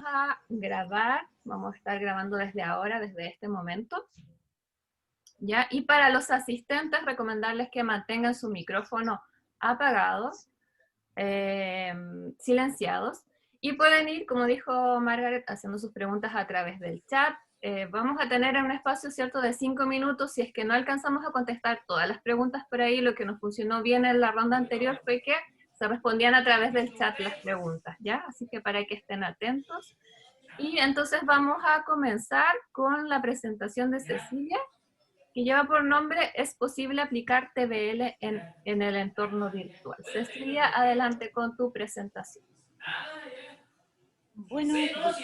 a grabar, vamos a estar grabando desde ahora, desde este momento. ¿Ya? Y para los asistentes, recomendarles que mantengan su micrófono apagado, silenciados, y pueden ir, como dijo Margaret, haciendo sus preguntas a través del chat. Vamos a tener un espacio, ¿cierto?, de 5 minutos. Si es que no alcanzamos a contestar todas las preguntas por ahí, lo que nos funcionó bien en la ronda anterior fue que se respondían a través del chat las preguntas, ¿ya? Así que para que estén atentos. Y entonces vamos a comenzar con la presentación de Cecilia, que lleva por nombre ¿Es posible aplicar TBL en el entorno virtual? Cecilia, adelante con tu presentación. Buenos días.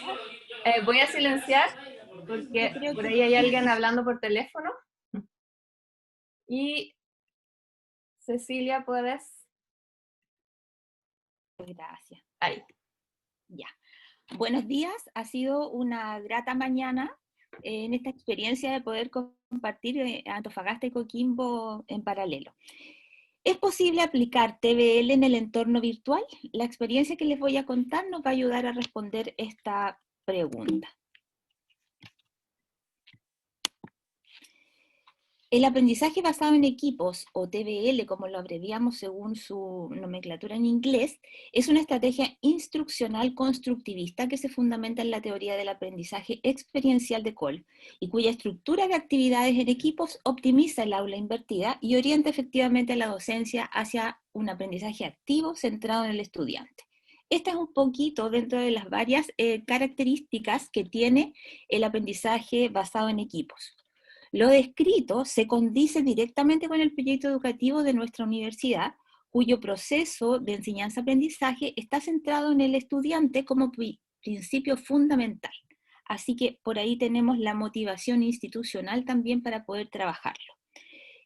Voy a silenciar Yo porque creo por que ahí hay alguien hablando por teléfono. Y Cecilia, ¿puedes? gracias. Ahí. Ya. Buenos días. Ha sido una grata mañana en esta experiencia de poder compartir Antofagasta y Coquimbo en paralelo. ¿Es posible aplicar TBL en el entorno virtual? La experiencia que les voy a contar nos va a ayudar a responder esta pregunta. El aprendizaje basado en equipos, o TBL, como lo abreviamos según su nomenclatura en inglés, es una estrategia instruccional constructivista que se fundamenta en la teoría del aprendizaje experiencial de Cole y cuya estructura de actividades en equipos optimiza el aula invertida y orienta efectivamente a la docencia hacia un aprendizaje activo centrado en el estudiante. Esta es un poquito dentro de las varias características que tiene el aprendizaje basado en equipos. Lo descrito se condice directamente con el proyecto educativo de nuestra universidad, cuyo proceso de enseñanza-aprendizaje está centrado en el estudiante como principio fundamental. Así que por ahí tenemos la motivación institucional también para poder trabajarlo.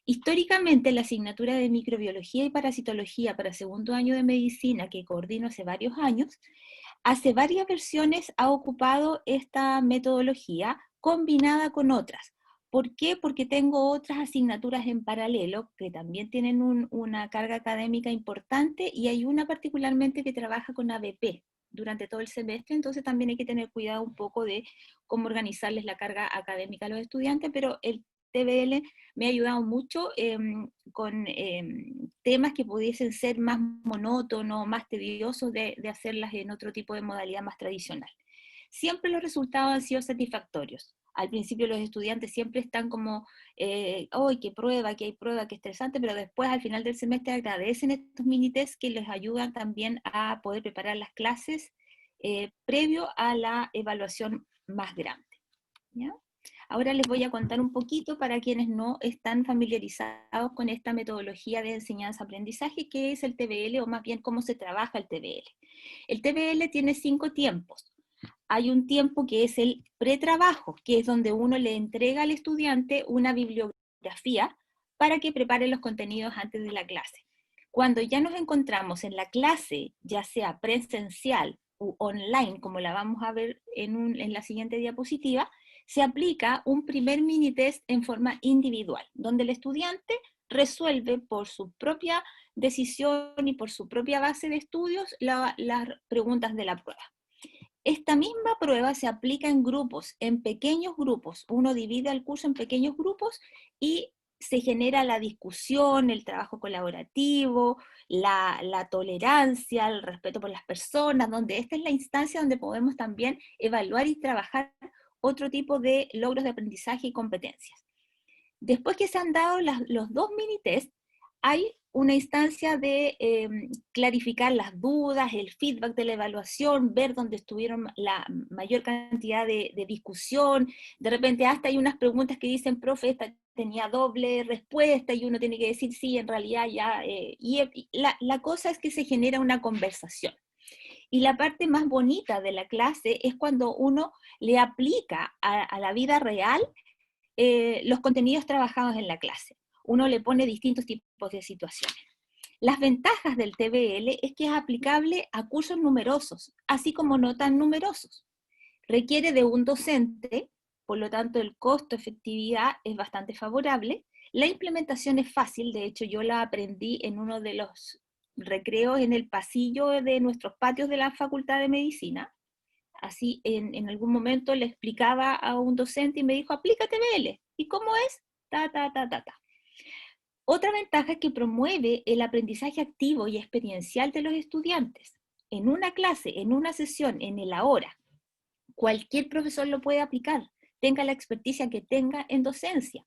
Históricamente, la asignatura de microbiología y parasitología para segundo año de medicina, que coordino hace varios años, hace varias versiones ha ocupado esta metodología combinada con otras. ¿Por qué? Porque tengo otras asignaturas en paralelo que también tienen una carga académica importante y hay una particularmente que trabaja con ABP durante todo el semestre, entonces también hay que tener cuidado un poco de cómo organizarles la carga académica a los estudiantes, pero el TBL me ha ayudado mucho con temas que pudiesen ser más monótonos, más tediosos de hacerlas en otro tipo de modalidad más tradicional. Siempre los resultados han sido satisfactorios. Al principio los estudiantes siempre están como, ¡ay, qué prueba, qué hay prueba, qué estresante! Pero después al final del semestre agradecen estos mini test que les ayudan también a poder preparar las clases previo a la evaluación más grande. ¿Ya? Ahora les voy a contar un poquito para quienes no están familiarizados con esta metodología de enseñanza-aprendizaje, que es el TBL, o más bien cómo se trabaja el TBL. El TBL tiene 5 tiempos. Hay un tiempo que es el pretrabajo, que es donde uno le entrega al estudiante una bibliografía para que prepare los contenidos antes de la clase. Cuando ya nos encontramos en la clase, ya sea presencial u online, como la vamos a ver en la siguiente diapositiva, se aplica un primer mini test en forma individual, donde el estudiante resuelve por su propia decisión y por su propia base de estudios las preguntas de la prueba. Esta misma prueba se aplica en grupos, en pequeños grupos. Uno divide el curso en pequeños grupos y se genera la discusión, el trabajo colaborativo, la tolerancia, el respeto por las personas, donde esta es la instancia donde podemos también evaluar y trabajar otro tipo de logros de aprendizaje y competencias. Después que se han dado los 2 mini test, hay una instancia de clarificar las dudas, el feedback de la evaluación, ver dónde estuvieron la mayor cantidad de discusión. De repente hasta hay unas preguntas que dicen, profe, esta tenía doble respuesta, y uno tiene que decir sí, en realidad ya. La cosa es que se genera una conversación. Y la parte más bonita de la clase es cuando uno le aplica a la vida real los contenidos trabajados en la clase. Uno le pone distintos tipos de situaciones. Las ventajas del TBL es que es aplicable a cursos numerosos, así como no tan numerosos. Requiere de un docente, por lo tanto el costo-efectividad es bastante favorable. La implementación es fácil, de hecho yo la aprendí en uno de los recreos en el pasillo de nuestros patios de la Facultad de Medicina. Así, en algún momento le explicaba a un docente y me dijo, aplica TVL. ¿Y cómo es? Ta, ta, ta, ta, ta. Otra ventaja es que promueve el aprendizaje activo y experiencial de los estudiantes. En una clase, en una sesión, en el ahora, cualquier profesor lo puede aplicar, tenga la experticia que tenga en docencia.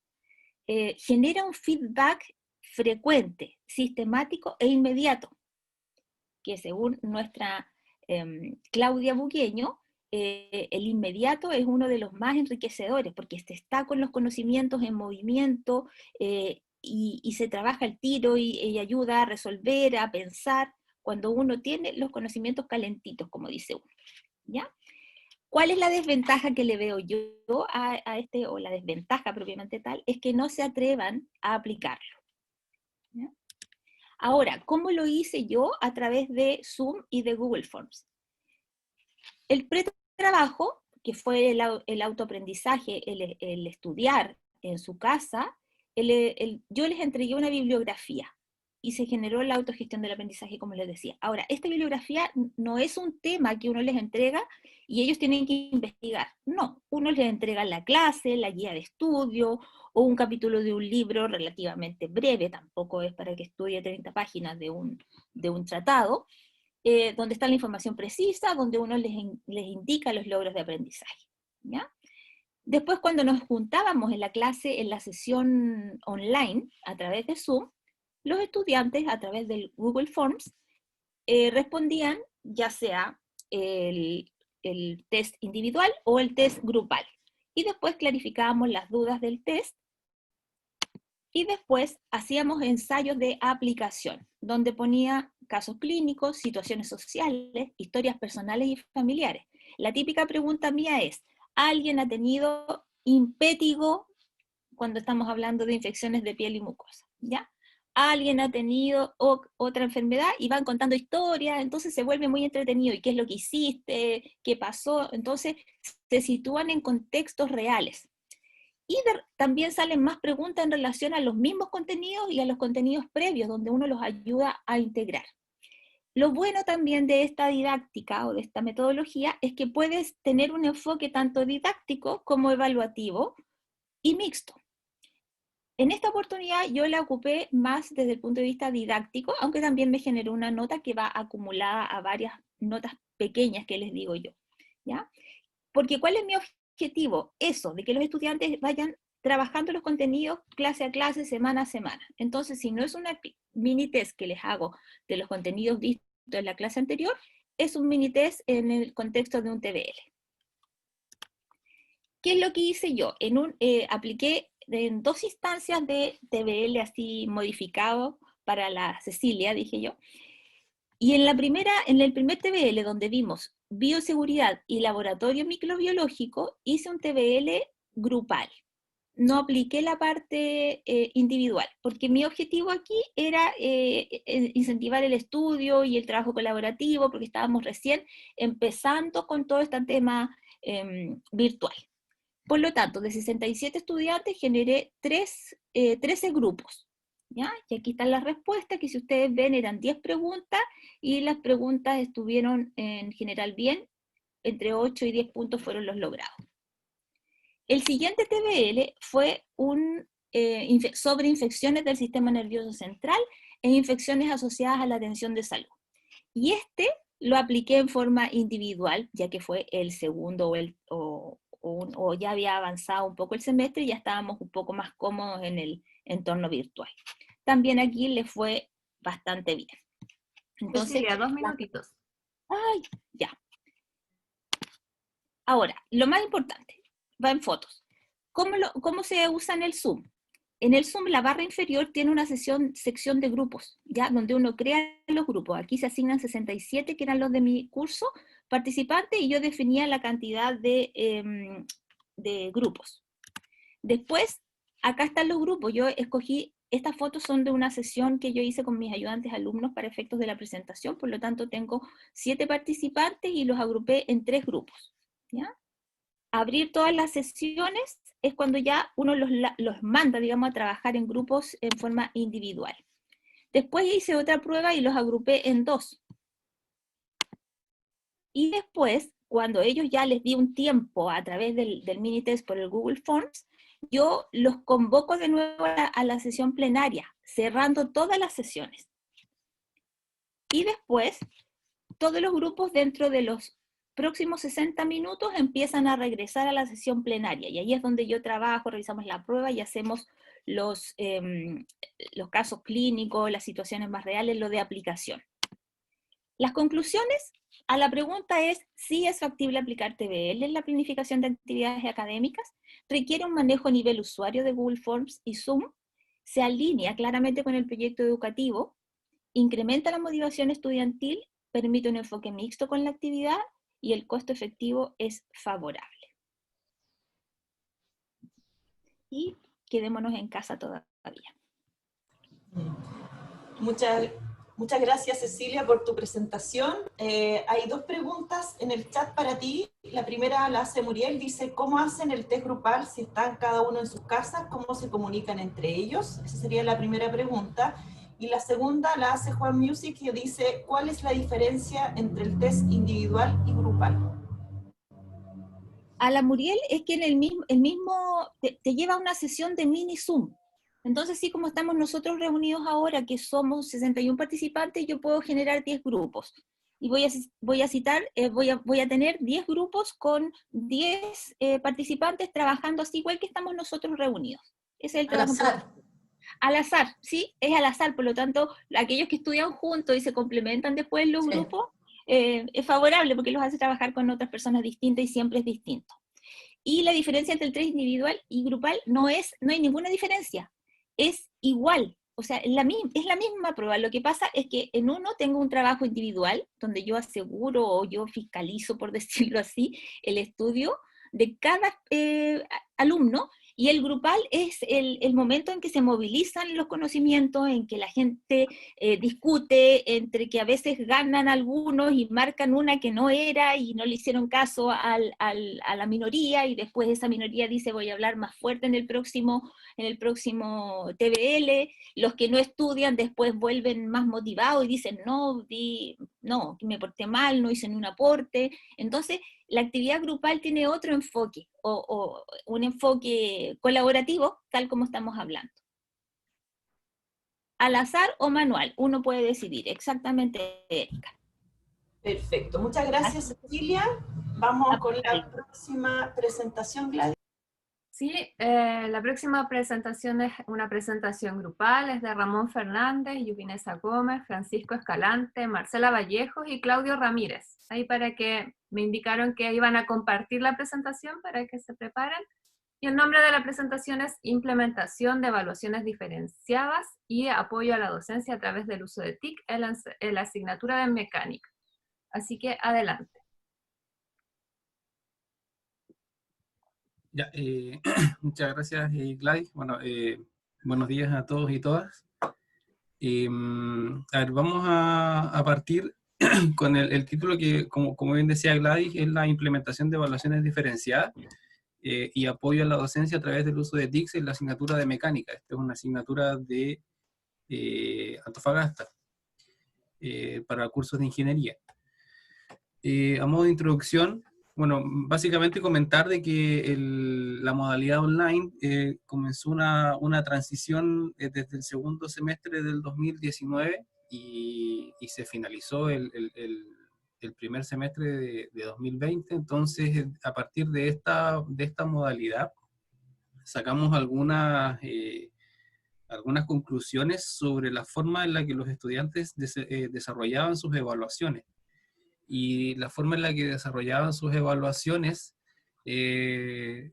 Genera un feedback frecuente, sistemático e inmediato, que según nuestra Claudia Bugueño, el inmediato es uno de los más enriquecedores, porque se está con los conocimientos en movimiento, y se trabaja el tiro y ayuda a resolver, a pensar, cuando uno tiene los conocimientos calentitos, como dice uno, ¿ya? ¿Cuál es la desventaja que le veo yo a este, o la desventaja propiamente tal? Es que no se atrevan a aplicarlo, ¿ya? Ahora, ¿cómo lo hice yo? A través de Zoom y de Google Forms. El pretrabajo, que fue el autoaprendizaje, el estudiar en su casa, yo les entregué una bibliografía y se generó la autogestión del aprendizaje, como les decía. Ahora, esta bibliografía no es un tema que uno les entrega y ellos tienen que investigar. No, uno les entrega la clase, la guía de estudio o un capítulo de un libro relativamente breve, tampoco es para que estudie 30 páginas de un tratado, donde está la información precisa, donde uno les indica los logros de aprendizaje, ¿ya? Después, cuando nos juntábamos en la clase, en la sesión online, a través de Zoom, los estudiantes, a través del Google Forms, respondían ya sea el test individual o el test grupal. Y después clarificábamos las dudas del test, y después hacíamos ensayos de aplicación, donde ponía casos clínicos, situaciones sociales, historias personales y familiares. La típica pregunta mía es, ¿alguien ha tenido impétigo cuando estamos hablando de infecciones de piel y mucosa? ¿Ya? ¿Alguien ha tenido otra enfermedad? Y van contando historias, entonces se vuelve muy entretenido. ¿Y qué es lo que hiciste? ¿Qué pasó? Entonces se sitúan en contextos reales. Y también salen más preguntas en relación a los mismos contenidos y a los contenidos previos, donde uno los ayuda a integrar. Lo bueno también de esta didáctica o de esta metodología es que puedes tener un enfoque tanto didáctico como evaluativo y mixto. En esta oportunidad yo la ocupé más desde el punto de vista didáctico, aunque también me generó una nota que va acumulada a varias notas pequeñas que les digo yo, ¿ya? Porque ¿cuál es mi objetivo? Eso, de que los estudiantes vayan trabajando los contenidos clase a clase, semana a semana. Entonces, si no es una mini test que les hago de los contenidos vistos en la clase anterior, es un mini test en el contexto de un TVL. ¿Qué es lo que hice yo? Apliqué en 2 instancias de TVL así modificado para la Cecilia, dije yo. Y en el primer TVL, donde vimos bioseguridad y laboratorio microbiológico, hice un TVL grupal. No apliqué la parte individual, porque mi objetivo aquí era incentivar el estudio y el trabajo colaborativo, porque estábamos recién empezando con todo este tema virtual. Por lo tanto, de 67 estudiantes generé 13 grupos, ¿ya? Y aquí están las respuestas, que si ustedes ven eran 10 preguntas, y las preguntas estuvieron en general bien, entre 8 y 10 puntos fueron los logrados. El siguiente TVL fue sobre infecciones del sistema nervioso central e infecciones asociadas a la atención de salud. Y lo apliqué en forma individual, ya que fue el segundo o ya había avanzado un poco el semestre y ya estábamos un poco más cómodos en el entorno virtual. También aquí le fue bastante bien. Entonces, Cecilia, 2 minutitos. Ay, ya. Ahora, lo más importante, va en fotos. ¿Cómo se usa en el Zoom? En el Zoom la barra inferior tiene una sección de grupos, ¿ya? Donde uno crea los grupos. Aquí se asignan 67, que eran los de mi curso, participantes, y yo definía la cantidad de grupos. Después, acá están los grupos. Yo escogí, estas fotos son de una sesión que yo hice con mis ayudantes alumnos para efectos de la presentación, por lo tanto tengo 7 participantes y los agrupé en 3 grupos, ¿ya? Abrir todas las sesiones es cuando ya uno los manda, digamos, a trabajar en grupos en forma individual. Después hice otra prueba y los agrupé en 2. Y después cuando ellos ya les di un tiempo a través del mini test por el Google Forms, yo los convoco de nuevo a la sesión plenaria, cerrando todas las sesiones. Y después, todos los grupos dentro de los próximos 60 minutos empiezan a regresar a la sesión plenaria. Y ahí es donde yo trabajo, revisamos la prueba y hacemos los casos clínicos, las situaciones más reales, lo de aplicación. Las conclusiones a la pregunta es si es factible aplicar TVL en la planificación de actividades académicas, requiere un manejo a nivel usuario de Google Forms y Zoom, se alinea claramente con el proyecto educativo, incrementa la motivación estudiantil, permite un enfoque mixto con la actividad y el costo efectivo es favorable. Y quedémonos en casa todavía. Muchas gracias, Cecilia, por tu presentación. Hay dos preguntas en el chat para ti. La primera la hace Muriel, dice, ¿cómo hacen el test grupal si están cada uno en sus casas? ¿Cómo se comunican entre ellos? Esa sería la primera pregunta. Y la segunda la hace Juan Music, que dice, ¿cuál es la diferencia entre el test individual y grupal? A la Muriel es que en el mismo te lleva a una sesión de mini Zoom. Entonces, sí, como estamos nosotros reunidos ahora, que somos 61 participantes, yo puedo generar 10 grupos. Y voy a tener 10 grupos con 10 participantes trabajando así, igual que estamos nosotros reunidos. Ese es el trabajo. Al azar, sí, es al azar, por lo tanto, aquellos que estudian juntos y se complementan después los grupos, es favorable porque los hace trabajar con otras personas distintas y siempre es distinto. Y la diferencia entre el test individual y grupal no hay ninguna diferencia, es igual, o sea, es la misma prueba. Lo que pasa es que en uno tengo un trabajo individual, donde yo aseguro o yo fiscalizo, por decirlo así, el estudio de cada alumno, y el grupal es el momento en que se movilizan los conocimientos, en que la gente discute, entre que a veces ganan algunos y marcan una que no era y no le hicieron caso a la minoría, y después esa minoría dice voy a hablar más fuerte en el próximo TVL, los que no estudian después vuelven más motivados y dicen no, me porté mal, no hice ni un aporte. Entonces, la actividad grupal tiene otro enfoque, o un enfoque colaborativo, tal como estamos hablando. Al azar o manual, uno puede decidir, exactamente, Erika. Perfecto, muchas gracias, Cecilia. Vamos con la próxima presentación, Gladys. Sí, la próxima presentación es una presentación grupal, es de Ramón Fernández, Yubinesa Gómez, Francisco Escalante, Marcela Vallejos y Claudio Ramírez. Ahí para que me indicaron que iban a compartir la presentación para que se preparen. Y el nombre de la presentación es Implementación de Evaluaciones Diferenciadas y Apoyo a la Docencia a través del uso de TIC en la asignatura de Mecánica. Así que adelante. Ya, muchas gracias, Gladys. Bueno, buenos días a todos y todas. A ver, vamos a partir con el título que, como bien decía Gladys, es la implementación de evaluaciones diferenciadas y apoyo a la docencia a través del uso de TICS en la asignatura de mecánica. Esta es una asignatura de Antofagasta para cursos de ingeniería. A modo de introducción, bueno, básicamente comentar de que la modalidad online comenzó una transición desde el segundo semestre del 2019 y se finalizó el primer semestre de 2020. Entonces, a partir de esta modalidad, sacamos algunas conclusiones sobre la forma en la que los estudiantes desarrollaban sus evaluaciones. Y la forma en la que desarrollaban sus evaluaciones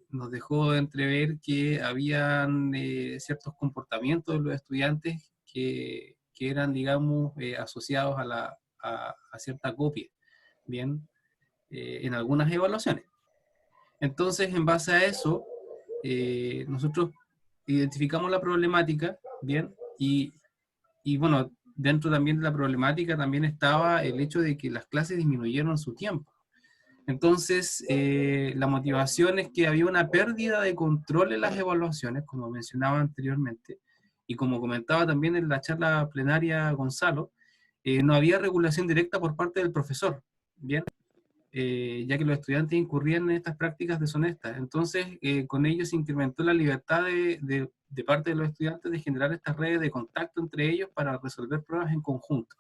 nos dejó entrever que habían ciertos comportamientos de los estudiantes que eran, digamos, asociados a cierta copia, ¿bien? En algunas evaluaciones. Entonces, en base a eso, nosotros identificamos la problemática, ¿bien? Y bueno, dentro también de la problemática también estaba el hecho de que las clases disminuyeron su tiempo. Entonces, la motivación es que había una pérdida de control en las evaluaciones, como mencionaba anteriormente, y como comentaba también en la charla plenaria Gonzalo, no había regulación directa por parte del profesor, ¿bien? ya que los estudiantes incurrían en estas prácticas deshonestas. Entonces, con ello se incrementó la libertad de parte de los estudiantes de generar estas redes de contacto entre ellos para resolver pruebas en conjunto.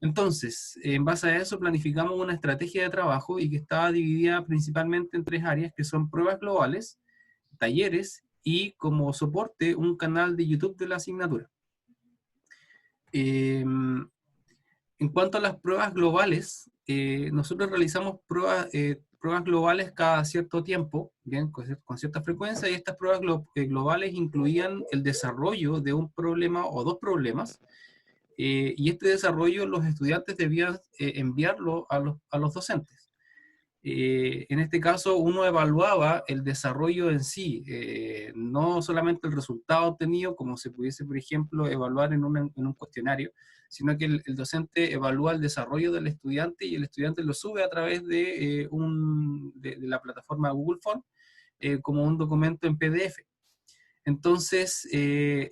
Entonces, en base a eso planificamos una estrategia de trabajo y que estaba dividida principalmente en 3 áreas, que son pruebas globales, talleres y como soporte un canal de YouTube de la asignatura. En cuanto a las pruebas globales, nosotros realizamos pruebas globales cada cierto tiempo, bien, con cierta frecuencia, y estas pruebas globales incluían el desarrollo de un problema o 2 problemas, y este desarrollo los estudiantes debían enviarlo a los docentes. En este caso, uno evaluaba el desarrollo en sí, no solamente el resultado obtenido, como se pudiese, por ejemplo, evaluar en un cuestionario, sino que el docente evalúa el desarrollo del estudiante y el estudiante lo sube a través de la plataforma Google Form como un documento en PDF. Entonces,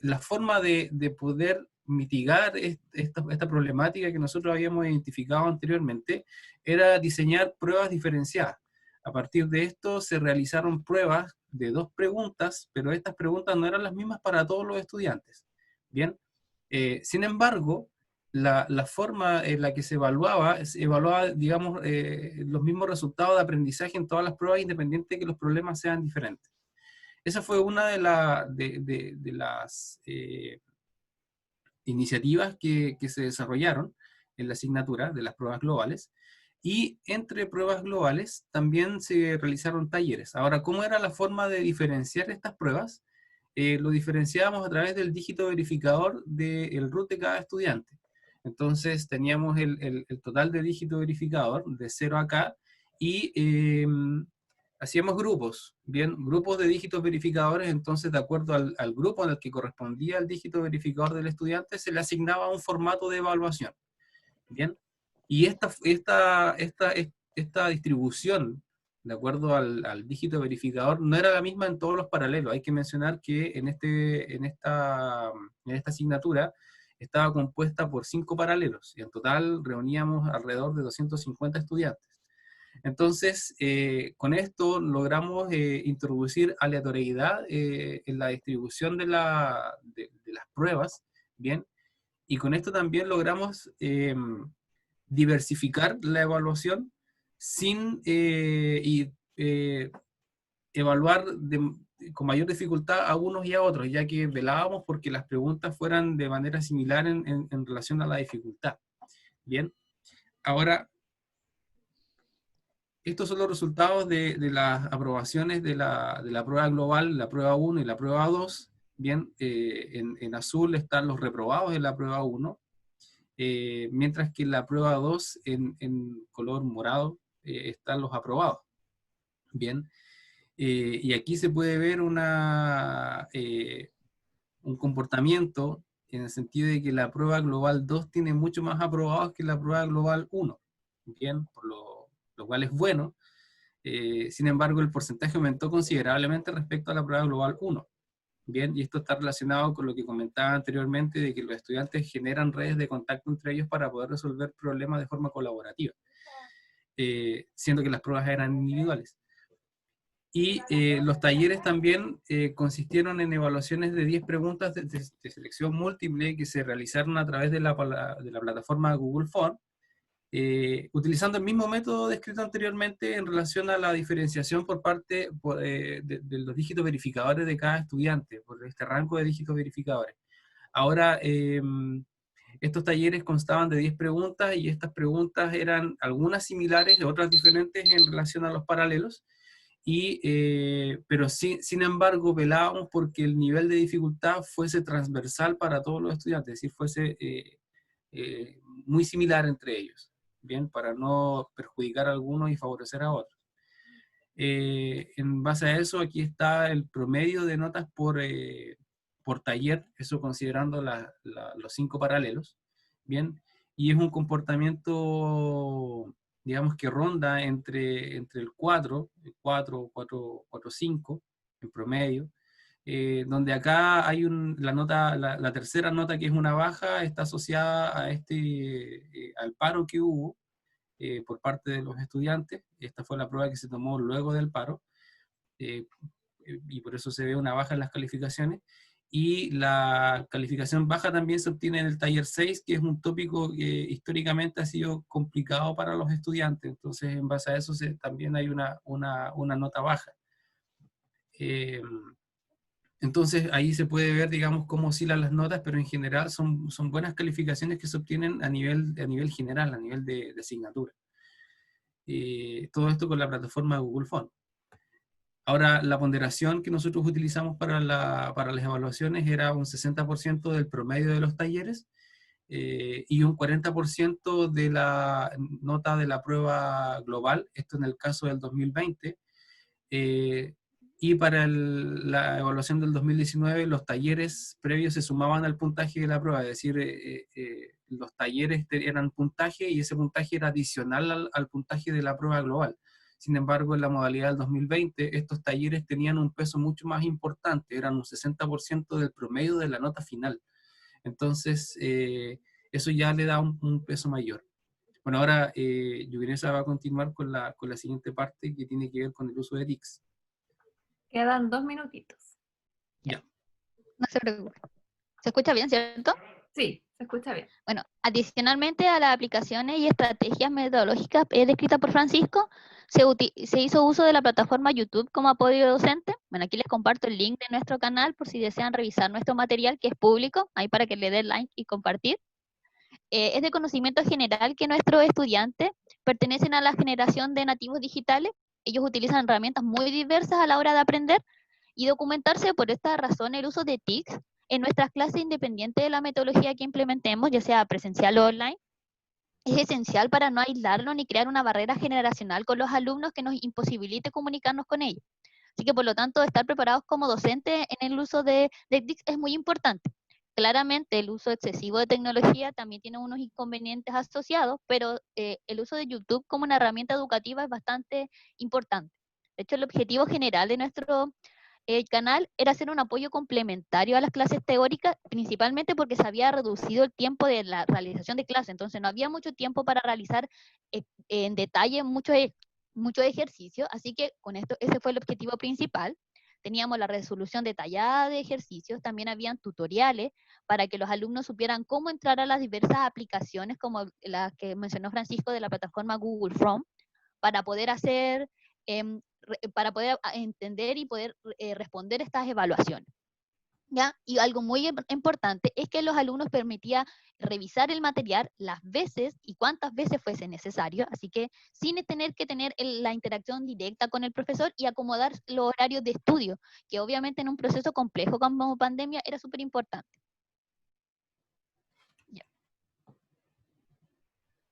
la forma de poder mitigar esta problemática que nosotros habíamos identificado anteriormente era diseñar pruebas diferenciadas. A partir de esto se realizaron pruebas de 2 preguntas, pero estas preguntas no eran las mismas para todos los estudiantes. Bien, sin embargo, la forma en la que se evaluaba, digamos, los mismos resultados de aprendizaje en todas las pruebas, independiente de que los problemas sean diferentes. Esa fue una de las iniciativas que se desarrollaron en la asignatura de las pruebas globales, y entre pruebas globales también se realizaron talleres. Ahora, ¿cómo era la forma de diferenciar estas pruebas? Lo diferenciábamos a través del dígito verificador del root de cada estudiante. Entonces teníamos el total de dígito verificador de 0 a K, y hacíamos grupos, bien, grupos de dígitos verificadores. Entonces, de acuerdo al grupo al que correspondía el dígito verificador del estudiante, se le asignaba un formato de evaluación, bien, y esta distribución, de acuerdo al dígito verificador, no era la misma en todos los paralelos. Hay que mencionar que en esta asignatura estaba compuesta por 5 paralelos, y en total reuníamos alrededor de 250 estudiantes. Entonces, con esto logramos introducir aleatoriedad en la distribución de las pruebas, ¿bien? Y con esto también logramos diversificar la evaluación sin evaluar con mayor dificultad a unos y a otros, ya que velábamos porque las preguntas fueran de manera similar en relación a la dificultad. Bien, ahora, estos son los resultados de las aprobaciones de la prueba global, la prueba 1 y la prueba 2. Bien, en azul están los reprobados de la prueba 1, mientras que en la prueba 2, en color morado, están los aprobados. Bien, y aquí se puede ver un comportamiento en el sentido de que la prueba global 2 tiene mucho más aprobados que la prueba global 1. Bien, por lo cual es bueno. Sin embargo, el porcentaje aumentó considerablemente respecto a la prueba global 1. Bien, y esto está relacionado con lo que comentaba anteriormente, de que los estudiantes generan redes de contacto entre ellos para poder resolver problemas de forma colaborativa, siendo que las pruebas eran individuales. Y los talleres también consistieron en evaluaciones de 10 preguntas de selección múltiple que se realizaron a través de la plataforma Google Form, utilizando el mismo método descrito anteriormente en relación a la diferenciación por parte de los dígitos verificadores de cada estudiante, por este rango de dígitos verificadores. Ahora, estos talleres constaban de 10 preguntas, y estas preguntas eran algunas similares y otras diferentes en relación a los paralelos, pero sin embargo velábamos porque el nivel de dificultad fuese transversal para todos los estudiantes, es decir, fuese muy similar entre ellos, bien, para no perjudicar a algunos y favorecer a otros. En base a eso, aquí está el promedio de notas por taller, eso considerando los 5 paralelos, bien, y es un comportamiento, digamos, que ronda entre el 4, 5 en promedio, donde acá hay la tercera nota, que es una baja, está asociada a al paro que hubo, por parte de los estudiantes. Esta fue la prueba que se tomó luego del paro, y por eso se ve una baja en las calificaciones. Y la calificación baja también se obtiene en el taller 6, que es un tópico que históricamente ha sido complicado para los estudiantes. Entonces, en base a eso también hay una nota baja. Entonces, ahí se puede ver, digamos, cómo oscilan las notas, pero en general son buenas calificaciones que se obtienen a nivel general, a nivel de asignatura. Todo esto con la plataforma de Google Phone. Ahora, la ponderación que nosotros utilizamos para las evaluaciones era un 60% del promedio de los talleres, y un 40% de la nota de la prueba global, esto en el caso del 2020, y para la evaluación del 2019, los talleres previos se sumaban al puntaje de la prueba, es decir, los talleres eran puntaje y ese puntaje era adicional al puntaje de la prueba global. Sin embargo, en la modalidad del 2020, estos talleres tenían un peso mucho más importante, eran un 60% del promedio de la nota final. Entonces, eso ya le da un peso mayor. Bueno, ahora Yuvinesa va a continuar con la siguiente parte, que tiene que ver con el uso de TICs. Quedan 2 minutitos. Ya. No se preocupe. ¿Se escucha bien, cierto? Sí, se escucha bien. Bueno, adicionalmente a las aplicaciones y estrategias metodológicas descritas por Francisco, se hizo uso de la plataforma YouTube como apoyo docente. Bueno, aquí les comparto el link de nuestro canal por si desean revisar nuestro material, que es público, ahí para que le den like y compartir. Es de conocimiento general que nuestros estudiantes pertenecen a la generación de nativos digitales. Ellos utilizan herramientas muy diversas a la hora de aprender y documentarse. Por esta razón, el uso de TICs en nuestras clases, independiente de la metodología que implementemos, ya sea presencial o online, es esencial para no aislarlo ni crear una barrera generacional con los alumnos que nos imposibilite comunicarnos con ellos. Así que, por lo tanto, estar preparados como docentes en el uso de TICs es muy importante. Claramente, el uso excesivo de tecnología también tiene unos inconvenientes asociados, pero el uso de YouTube como una herramienta educativa es bastante importante. De hecho, el objetivo general de nuestro canal era hacer un apoyo complementario a las clases teóricas, principalmente porque se había reducido el tiempo de la realización de clases, entonces no había mucho tiempo para realizar en detalle muchos ejercicios, así que con esto ese fue el objetivo principal. Teníamos la resolución detallada de ejercicios, también habían tutoriales para que los alumnos supieran cómo entrar a las diversas aplicaciones, como las que mencionó Francisco de la plataforma Google Chrome, para poder hacer para poder entender y poder responder estas evaluaciones. ¿Ya? Y algo muy importante es que los alumnos permitía revisar el material las veces y cuántas veces fuese necesario, así que sin tener que tener la interacción directa con el profesor y acomodar los horarios de estudio, que obviamente en un proceso complejo como pandemia era súper importante. Ya.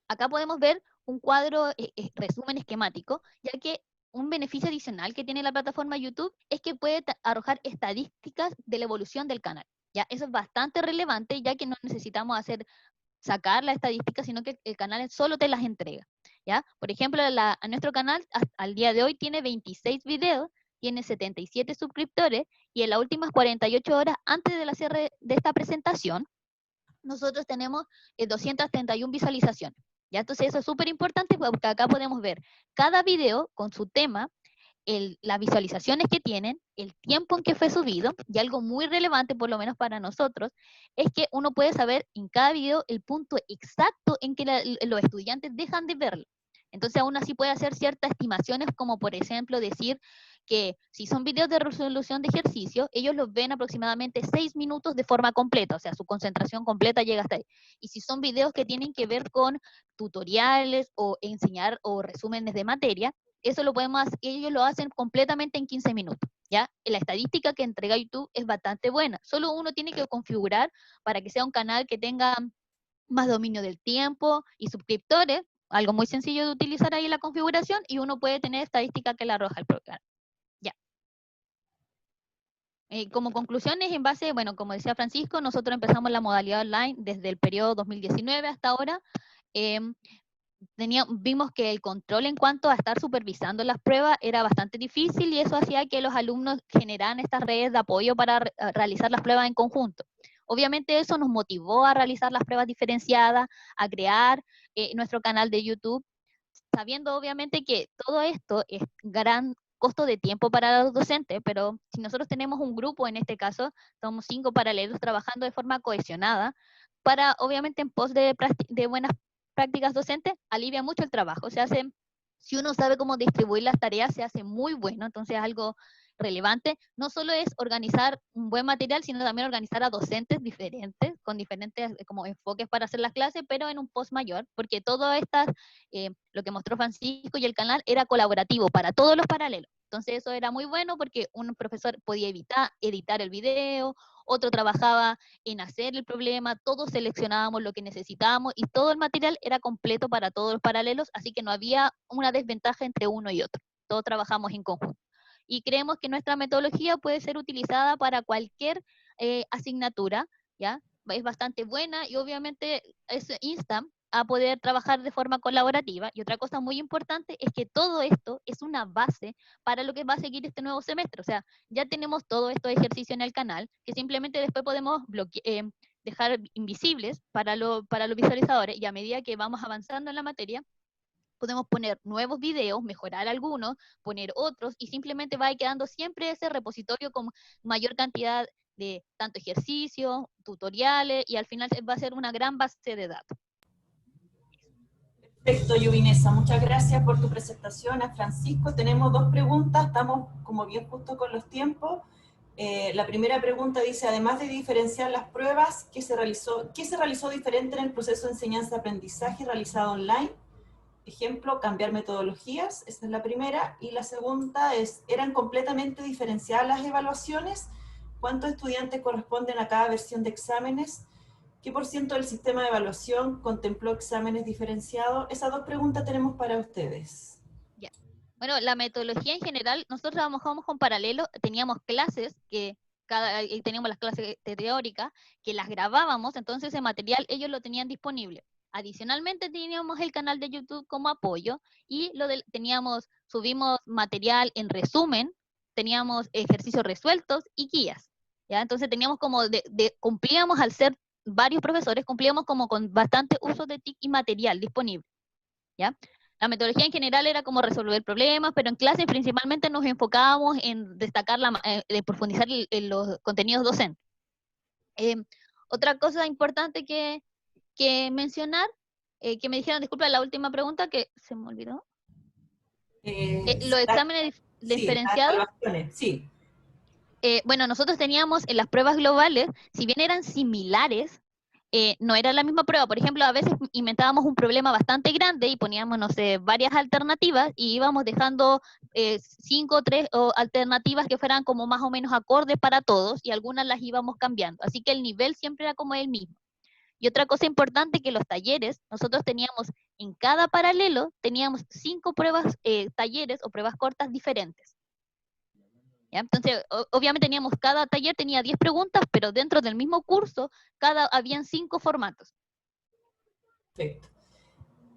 Acá podemos ver un cuadro, resumen esquemático, ya que un beneficio adicional que tiene la plataforma YouTube es que puede arrojar estadísticas de la evolución del canal. ¿Ya? Eso es bastante relevante, ya que no necesitamos sacar la estadística, sino que el canal solo te las entrega. ¿Ya? Por ejemplo, a nuestro canal al día de hoy tiene 26 videos, tiene 77 suscriptores, y en las últimas 48 horas antes del cierre de esta presentación, nosotros tenemos 231 visualizaciones. ¿Ya? Entonces eso es súper importante porque acá podemos ver cada video con su tema, las visualizaciones que tienen, el tiempo en que fue subido, y algo muy relevante, por lo menos para nosotros, es que uno puede saber en cada video el punto exacto en que los estudiantes dejan de verlo. Entonces aún así puede hacer ciertas estimaciones, como por ejemplo decir que si son videos de resolución de ejercicio, ellos los ven aproximadamente 6 minutos de forma completa, o sea, su concentración completa llega hasta ahí. Y si son videos que tienen que ver con tutoriales o enseñar o resúmenes de materia, eso lo podemos hacer, ellos lo hacen completamente en 15 minutos, ¿ya? La estadística que entrega YouTube es bastante buena, solo uno tiene que configurar para que sea un canal que tenga más dominio del tiempo y suscriptores, algo muy sencillo de utilizar ahí en la configuración, y uno puede tener estadística que le arroja el programa. Ya. Como conclusiones, en base, bueno, como decía Francisco, nosotros empezamos la modalidad online desde el periodo 2019 hasta ahora. Vimos que el control en cuanto a estar supervisando las pruebas era bastante difícil, y eso hacía que los alumnos generaran estas redes de apoyo para realizar las pruebas en conjunto. Obviamente eso nos motivó a realizar las pruebas diferenciadas, a crear nuestro canal de YouTube. sabiendo obviamente que todo esto es gran costo de tiempo para los docentes, pero si nosotros tenemos un grupo, en este caso, somos 5 paralelos trabajando de forma cohesionada, para obviamente en pos de buenas prácticas docentes, alivia mucho el trabajo. Se hace, si uno sabe cómo distribuir las tareas, se hace muy bueno, entonces algo relevante. No solo es organizar un buen material, sino también organizar a docentes diferentes, con diferentes como enfoques para hacer las clases, pero en un post mayor, porque todo estas, lo que mostró Francisco y el canal era colaborativo para todos los paralelos. Entonces eso era muy bueno porque un profesor podía editar el video, otro trabajaba en hacer el problema, todos seleccionábamos lo que necesitábamos y todo el material era completo para todos los paralelos, así que no había una desventaja entre uno y otro. Todos trabajamos en conjunto. Y creemos que nuestra metodología puede ser utilizada para cualquier asignatura, ¿ya? Es bastante buena y obviamente insta a poder trabajar de forma colaborativa. Y otra cosa muy importante es que todo esto es una base para lo que va a seguir este nuevo semestre. O sea, ya tenemos todo estos ejercicios en el canal, que simplemente después podemos dejar invisibles para los visualizadores, y a medida que vamos avanzando en la materia, podemos poner nuevos videos, mejorar algunos, poner otros, y simplemente va quedando siempre ese repositorio con mayor cantidad de tanto ejercicios, tutoriales, y al final va a ser una gran base de datos. Perfecto, Yuvinesa, muchas gracias por tu presentación. A Francisco tenemos 2 preguntas, estamos como bien justo con los tiempos. La primera pregunta dice, además de diferenciar las pruebas, ¿qué se realizó diferente en el proceso de enseñanza-aprendizaje realizado online? Ejemplo, cambiar metodologías, esa es la primera. Y la segunda es, ¿eran completamente diferenciadas las evaluaciones? ¿Cuántos estudiantes corresponden a cada versión de exámenes? ¿Qué por ciento del sistema de evaluación contempló exámenes diferenciados? Esas 2 preguntas tenemos para ustedes. Ya. Bueno, la metodología en general, nosotros trabajamos con paralelo, teníamos clases teníamos las clases teóricas, que las grabábamos, entonces ese material ellos lo tenían disponible. Adicionalmente teníamos el canal de YouTube como apoyo, y subimos material en resumen, teníamos ejercicios resueltos y guías, ¿ya? Entonces teníamos como cumplíamos, al ser varios profesores, cumplíamos como con bastante uso de TIC y material disponible, ¿ya? La metodología en general era como resolver problemas, pero en clases principalmente nos enfocábamos en destacar, en profundizar en los contenidos docentes. Otra cosa importante que mencionar, que me dijeron, disculpa, la última pregunta que se me olvidó. Los exámenes diferenciados. Sí. Bueno, nosotros teníamos en las pruebas globales, si bien eran similares, no era la misma prueba. Por ejemplo, a veces inventábamos un problema bastante grande y poníamos, no sé, varias alternativas, y íbamos dejando 5 o 3 alternativas que fueran como más o menos acordes para todos, y algunas las íbamos cambiando. Así que el nivel siempre era como el mismo. Y otra cosa importante, que los talleres, nosotros teníamos en cada paralelo, teníamos 5 pruebas, talleres o pruebas cortas diferentes. ¿Ya? Entonces, obviamente cada taller tenía 10 preguntas, pero dentro del mismo curso, habían 5 formatos. Perfecto.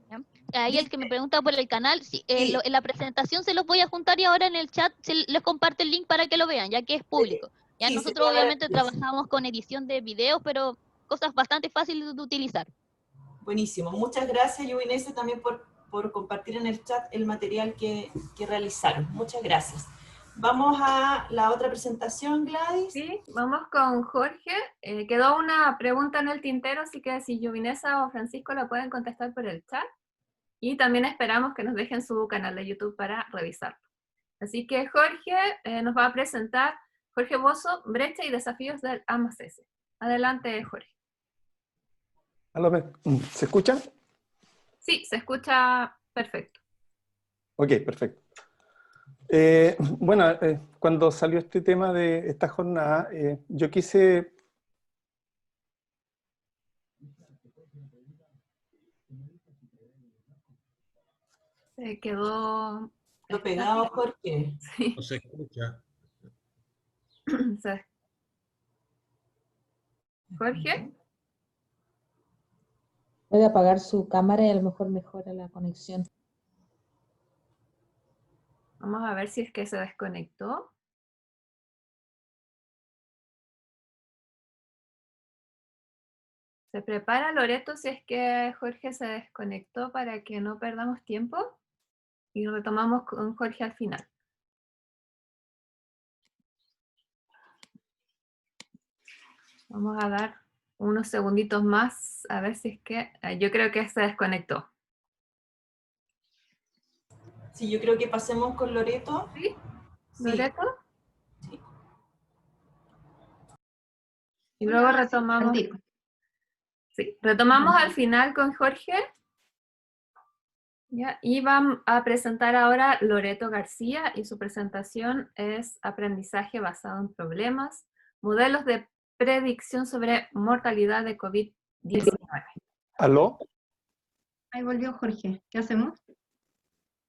¿Ya? Ahí el que me pregunta por el canal, sí, en la presentación se los voy a juntar, y ahora en el chat les comparto el link para que lo vean, ya que es público. Ya Sí, nosotros obviamente trabajamos con edición de videos, pero cosas bastante fáciles de utilizar. Buenísimo. Muchas gracias, Yuvinesa, también por compartir en el chat el material que realizaron. Muchas gracias. Vamos a la otra presentación, Gladys. Sí, vamos con Jorge. Quedó una pregunta en el tintero, así que si Yuvinesa o Francisco la pueden contestar por el chat. Y también esperamos que nos dejen su canal de YouTube para revisarlo. Así que Jorge nos va a presentar, Jorge Bozo, brecha y desafíos del AMACS. Adelante, Jorge. ¿Se escucha? Sí, se escucha perfecto. Ok, perfecto. Bueno, cuando salió este tema de esta jornada, yo quise... Se quedó... pegado, Jorge. Sí. No se escucha. Jorge. Puede apagar su cámara y a lo mejor mejora la conexión. Vamos a ver si es que se desconectó. ¿Se prepara, Loreto, si es que Jorge se desconectó, para que no perdamos tiempo? y retomamos con Jorge al final. Vamos a dar unos segunditos más, a ver si es que... yo creo que se desconectó. Sí, yo creo que pasemos con Loreto. ¿Sí? Sí. ¿Loreto? Sí. Y luego retomamos... Sí, retomamos al final con Jorge. ¿Ya? Y vamos a presentar ahora Loreto García, y su presentación es Aprendizaje basado en problemas, modelos de predicción sobre mortalidad de COVID-19. ¿Aló? Ahí volvió Jorge. ¿Qué hacemos?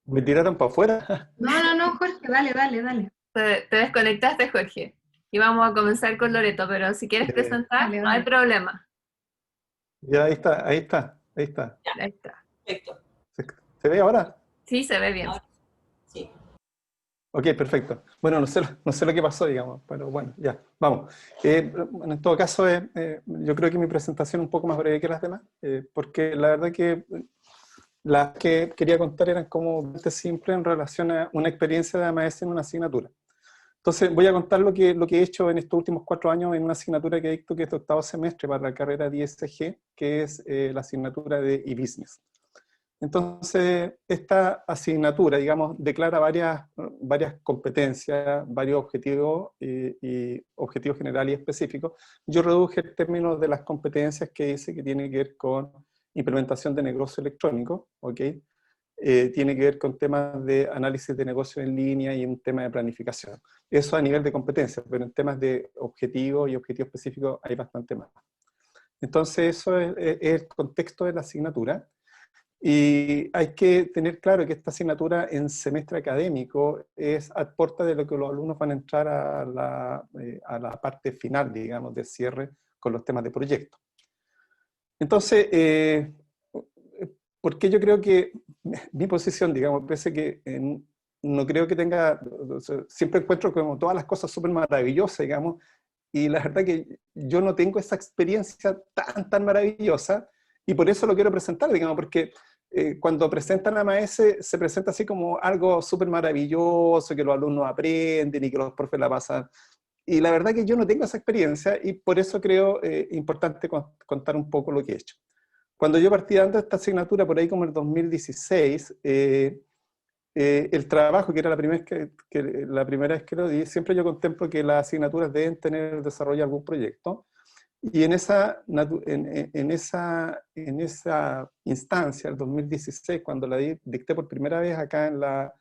¿Me tiraron para afuera? No, Jorge, dale. Te desconectaste, Jorge. Y vamos a comenzar con Loreto, pero si quieres presentar, dale, no hay dale. problema. Ya, ahí está, ahí está, ahí está. Ahí está. Perfecto. ¿Se ve ahora? Sí, se ve bien. Ahora sí. Ok, perfecto. Bueno, no sé lo que pasó, digamos, pero bueno, ya, vamos. Bueno, en todo caso, yo creo que mi presentación es un poco más breve que las demás, porque la verdad que las que quería contar eran como bastante simples en relación a una experiencia de AMS en una asignatura. Entonces, voy a contar lo que he hecho en estos últimos 4 años en una asignatura que dicto, que es de 8º semestre para la carrera de ISG, que es la asignatura de e-business. Entonces, esta asignatura, digamos, declara varias competencias, varios objetivos, y objetivos generales y específicos. Yo reduje el término de las competencias que dice que tiene que ver con implementación de negocio electrónico, ¿ok? Tiene que ver con temas de análisis de negocio en línea y un tema de planificación. Eso a nivel de competencias, pero en temas de objetivos y objetivos específicos hay bastante más. Entonces, eso es el contexto de la asignatura. Y hay que tener claro que esta asignatura en semestre académico es a puerta de lo que los alumnos van a entrar a la parte final, digamos, de cierre con los temas de proyecto. Entonces, porque yo creo que mi posición, digamos, pese que no creo que tenga, o sea, siempre encuentro como todas las cosas súper maravillosas, digamos, y la verdad que yo no tengo esa experiencia tan maravillosa, y por eso lo quiero presentar, digamos, porque cuando presentan a MAES se presenta así como algo súper maravilloso, que los alumnos aprenden y que los profes la pasan. Y la verdad que yo no tengo esa experiencia, y por eso creo importante contar un poco lo que he hecho. Cuando yo partí dando esta asignatura, por ahí como el 2016, el trabajo, que era la primera vez que lo di, siempre yo contemplo que las asignaturas deben tener desarrollo algún proyecto. Y en esa instancia, el 2016, cuando la dicté por primera vez acá en la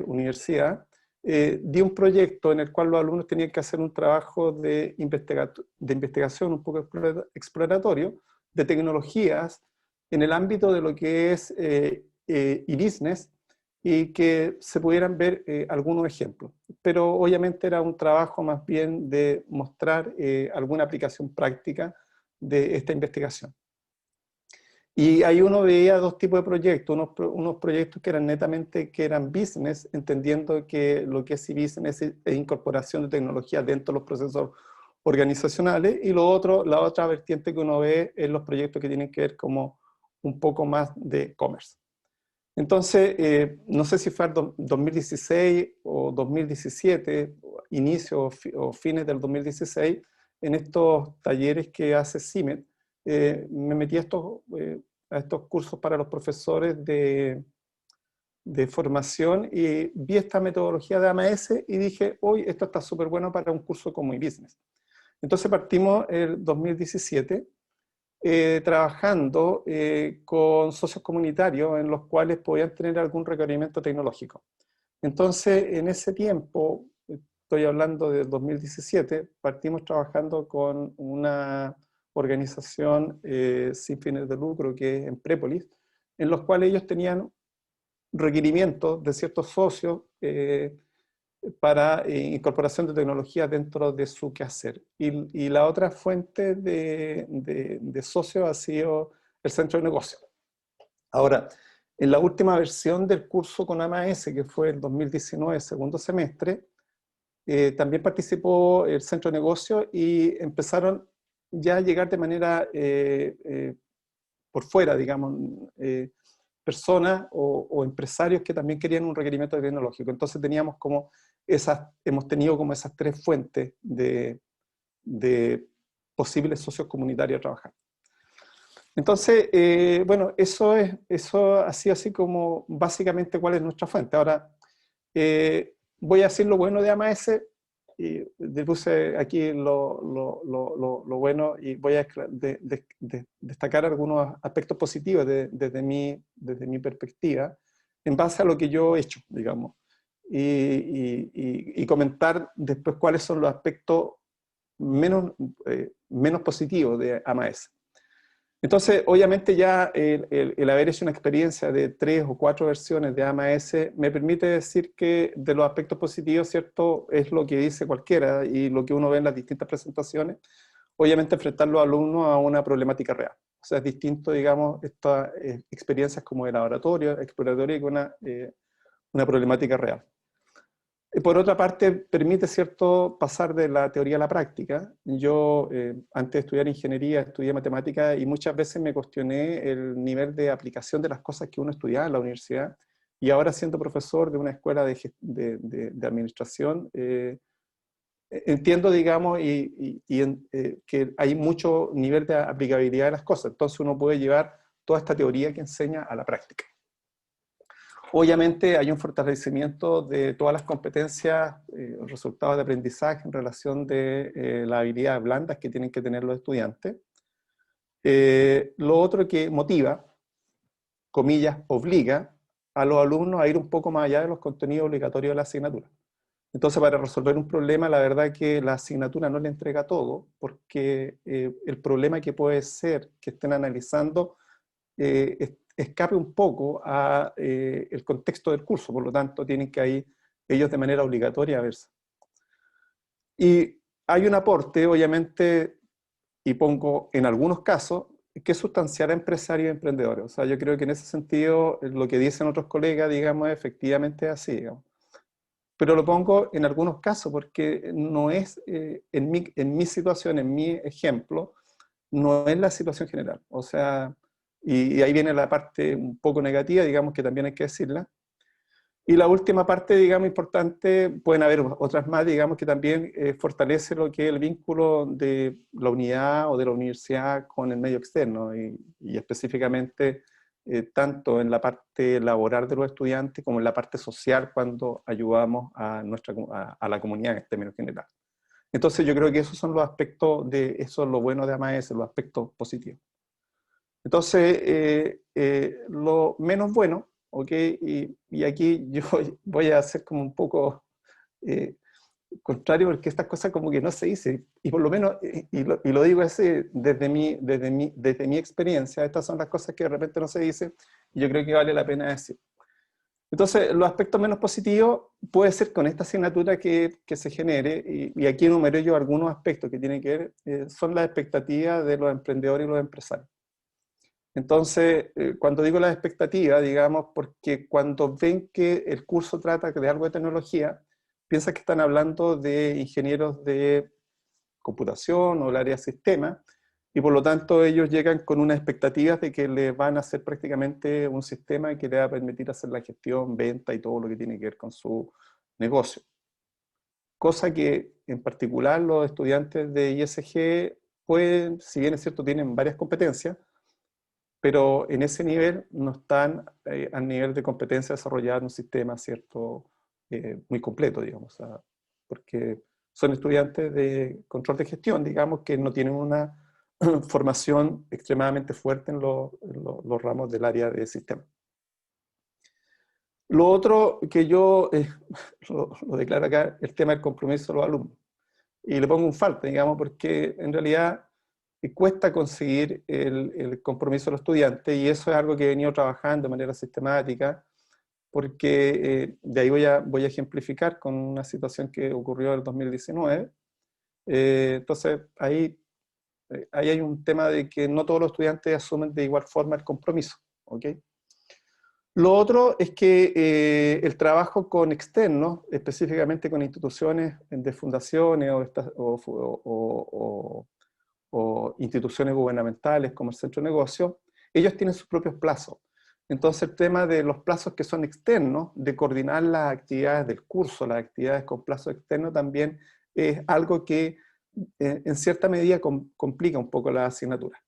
universidad, di un proyecto en el cual los alumnos tenían que hacer un trabajo de investigación un poco exploratorio, de tecnologías en el ámbito de lo que es e-business, y que se pudieran ver algunos ejemplos. Pero obviamente era un trabajo más bien de mostrar alguna aplicación práctica de esta investigación. Y ahí uno veía dos tipos de proyectos, unos proyectos que eran netamente business, entendiendo que lo que es e-business es incorporación de tecnología dentro de los procesos organizacionales, y la otra vertiente que uno ve es los proyectos que tienen que ver como un poco más de commerce. Entonces, no sé si fue el 2016 o 2017, inicio o fines del 2016, en estos talleres que hace CIMET, me metí a estos cursos para los profesores de formación, y vi esta metodología de AMS y dije, hoy esto está súper bueno para un curso como eBusiness. Entonces partimos el 2017, trabajando con socios comunitarios en los cuales podían tener algún requerimiento tecnológico. Entonces, en ese tiempo, estoy hablando del 2017, partimos trabajando con una organización sin fines de lucro que es Emprepolis, en los cuales ellos tenían requerimientos de ciertos socios para incorporación de tecnología dentro de su quehacer. Y la otra fuente de socios ha sido el centro de negocio. Ahora, en la última versión del curso con AMS, que fue el 2019, segundo semestre, también participó el centro de negocio, y empezaron ya a llegar de manera por fuera, digamos, personas o empresarios que también querían un requerimiento tecnológico. Entonces teníamos como hemos tenido como esas tres fuentes de posibles socios comunitarios a trabajar. Entonces, bueno, eso ha sido así como básicamente cuál es nuestra fuente. Ahora, voy a decir lo bueno de AMAS, y le puse aquí lo bueno, y voy a destacar algunos aspectos positivos desde mi perspectiva, en base a lo que yo he hecho, digamos, y comentar después cuáles son los aspectos menos positivos de AMAS. Entonces, obviamente ya el haber hecho una experiencia de 3 o 4 versiones de AMAS me permite decir que de los aspectos positivos, ¿cierto? Es lo que dice cualquiera y lo que uno ve en las distintas presentaciones, obviamente enfrentar a los alumnos a una problemática real. O sea, es distinto, digamos, estas experiencias como de laboratorio, exploratorio, con una problemática real. Por otra parte, permite, ¿cierto?, pasar de la teoría a la práctica. Yo, antes de estudiar ingeniería, estudié matemática y muchas veces me cuestioné el nivel de aplicación de las cosas que uno estudiaba en la universidad. Y ahora, siendo profesor de una escuela de administración, entiendo, digamos, que hay mucho nivel de aplicabilidad de las cosas. Entonces uno puede llevar toda esta teoría que enseña a la práctica. Obviamente hay un fortalecimiento de todas las competencias, resultados de aprendizaje en relación de las habilidades blandas que tienen que tener los estudiantes. Lo otro que motiva, comillas, obliga a los alumnos a ir un poco más allá de los contenidos obligatorios de la asignatura. Entonces, para resolver un problema, la verdad es que la asignatura no le entrega todo, porque el problema que puede ser que estén analizando escape un poco a el contexto del curso, por lo tanto tienen que ir ellos de manera obligatoria a verse. Y hay un aporte, obviamente, y pongo en algunos casos, que sustanciar a empresarios y emprendedores. O sea, yo creo que en ese sentido, lo que dicen otros colegas, digamos, efectivamente es así, digamos. Pero lo pongo en algunos casos porque no es, en mi situación, en mi ejemplo, no es la situación general. O sea, y ahí viene la parte un poco negativa, digamos, que también hay que decirla. Y la última parte, digamos, importante, pueden haber otras más, digamos, que también fortalece lo que es el vínculo de la unidad o de la universidad con el medio externo, y específicamente tanto en la parte laboral de los estudiantes como en la parte social cuando ayudamos a la comunidad en términos generales. Entonces yo creo que esos son los aspectos eso es lo bueno de AMAS, los aspectos positivos. Entonces, lo menos bueno, ¿ok? Y aquí yo voy a hacer como un poco contrario, porque estas cosas como que no se dicen, y por lo menos, y lo digo así, desde mi experiencia, estas son las cosas que de repente no se dicen, y yo creo que vale la pena decir. Entonces, los aspectos menos positivos puede ser con esta asignatura que se genere, y aquí enumeré yo algunos aspectos que tienen que ver, son las expectativas de los emprendedores y los empresarios. Entonces, cuando digo las expectativas, digamos, porque cuando ven que el curso trata de algo de tecnología, piensan que están hablando de ingenieros de computación o el área de sistemas, y por lo tanto ellos llegan con unas expectativas de que les van a hacer prácticamente un sistema que les va a permitir hacer la gestión, venta y todo lo que tiene que ver con su negocio. Cosa que en particular los estudiantes de ISG pueden, si bien es cierto, tienen varias competencias, pero en ese nivel no están al nivel de competencia desarrollada en un sistema, ¿cierto?, muy completo, digamos, o sea, porque son estudiantes de control de gestión, digamos, que no tienen una formación extremadamente fuerte en los ramos del área de sistema. Lo otro que yo lo declaro acá, el tema del compromiso de los alumnos. Y le pongo un falta, digamos, porque en realidad cuesta conseguir el compromiso de los estudiantes, y eso es algo que he venido trabajando de manera sistemática, porque de ahí voy a ejemplificar con una situación que ocurrió en el 2019. Entonces, ahí hay un tema de que no todos los estudiantes asumen de igual forma el compromiso, ¿ok? Lo otro es que el trabajo con externos, específicamente con instituciones de fundaciones o instituciones gubernamentales como el centro de negocio, ellos tienen sus propios plazos. Entonces el tema de los plazos que son externos, de coordinar las actividades del curso, las actividades con plazo externo también es algo que en cierta medida complica un poco la asignatura.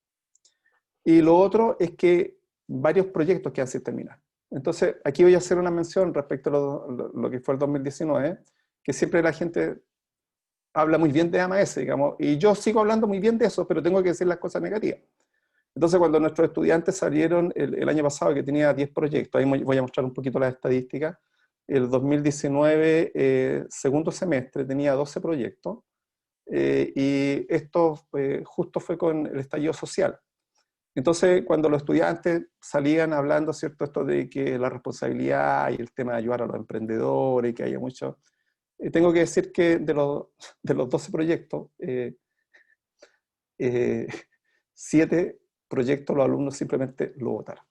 Y lo otro es que varios proyectos quedan sin terminar. Entonces aquí voy a hacer una mención respecto a lo que fue el 2019, que siempre la gente habla muy bien de AMAS, digamos, y yo sigo hablando muy bien de eso, pero tengo que decir las cosas negativas. Entonces, cuando nuestros estudiantes salieron el año pasado, que tenía 10 proyectos, ahí voy a mostrar un poquito las estadísticas, el 2019, segundo semestre, tenía 12 proyectos, y esto justo fue con el estallido social. Entonces, cuando los estudiantes salían hablando, ¿cierto?, esto de que la responsabilidad y el tema de ayudar a los emprendedores, y que haya mucho... tengo que decir que de los 12 proyectos, 7 proyectos los alumnos simplemente lo votaron.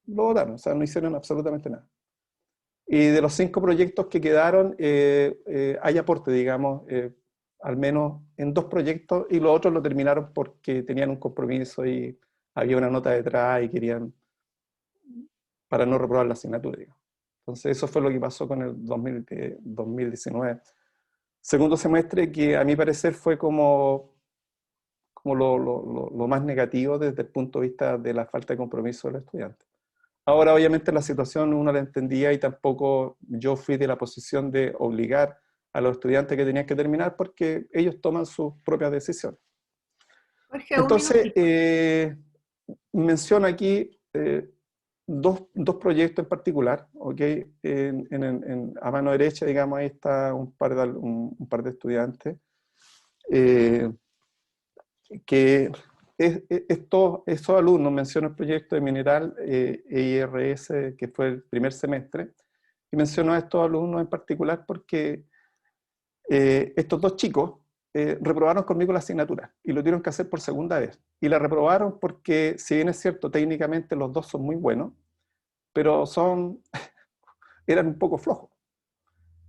Lo votaron, o sea, no hicieron absolutamente nada. Y de los 5 proyectos que quedaron, hay aporte, digamos, al menos en 2 proyectos, y los otros lo terminaron porque tenían un compromiso y había una nota detrás y querían, para no reprobar la asignatura, digamos. Entonces eso fue lo que pasó con el 2019. Segundo semestre que a mi parecer fue como lo más negativo desde el punto de vista de la falta de compromiso de los estudiantes. Ahora obviamente la situación uno la entendía y tampoco yo fui de la posición de obligar a los estudiantes que tenían que terminar porque ellos toman sus propias decisiones. Jorge, Entonces, menciono aquí dos proyectos en particular, ¿ok? A mano derecha, digamos, ahí está un par de estudiantes, que estos alumnos, menciono el proyecto de mineral EIRS, que fue el primer semestre, y menciono a estos alumnos en particular porque estos 2 chicos reprobaron conmigo la asignatura y lo tuvieron que hacer por segunda vez. Y la reprobaron porque, si bien es cierto, técnicamente los 2 son muy buenos, pero eran un poco flojos.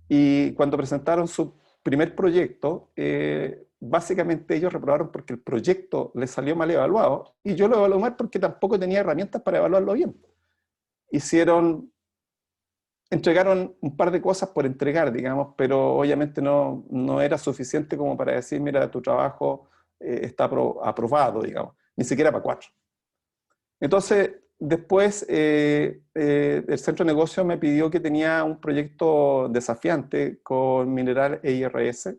Y cuando presentaron su primer proyecto, básicamente ellos reprobaron porque el proyecto les salió mal evaluado, y yo lo evalué mal porque tampoco tenía herramientas para evaluarlo bien. Entregaron un par de cosas por entregar, digamos, pero obviamente no era suficiente como para decir, mira, tu trabajo está aprobado, digamos, ni siquiera para 4. Entonces, después el centro de negocio me pidió que tenía un proyecto desafiante con Mineral EIRS,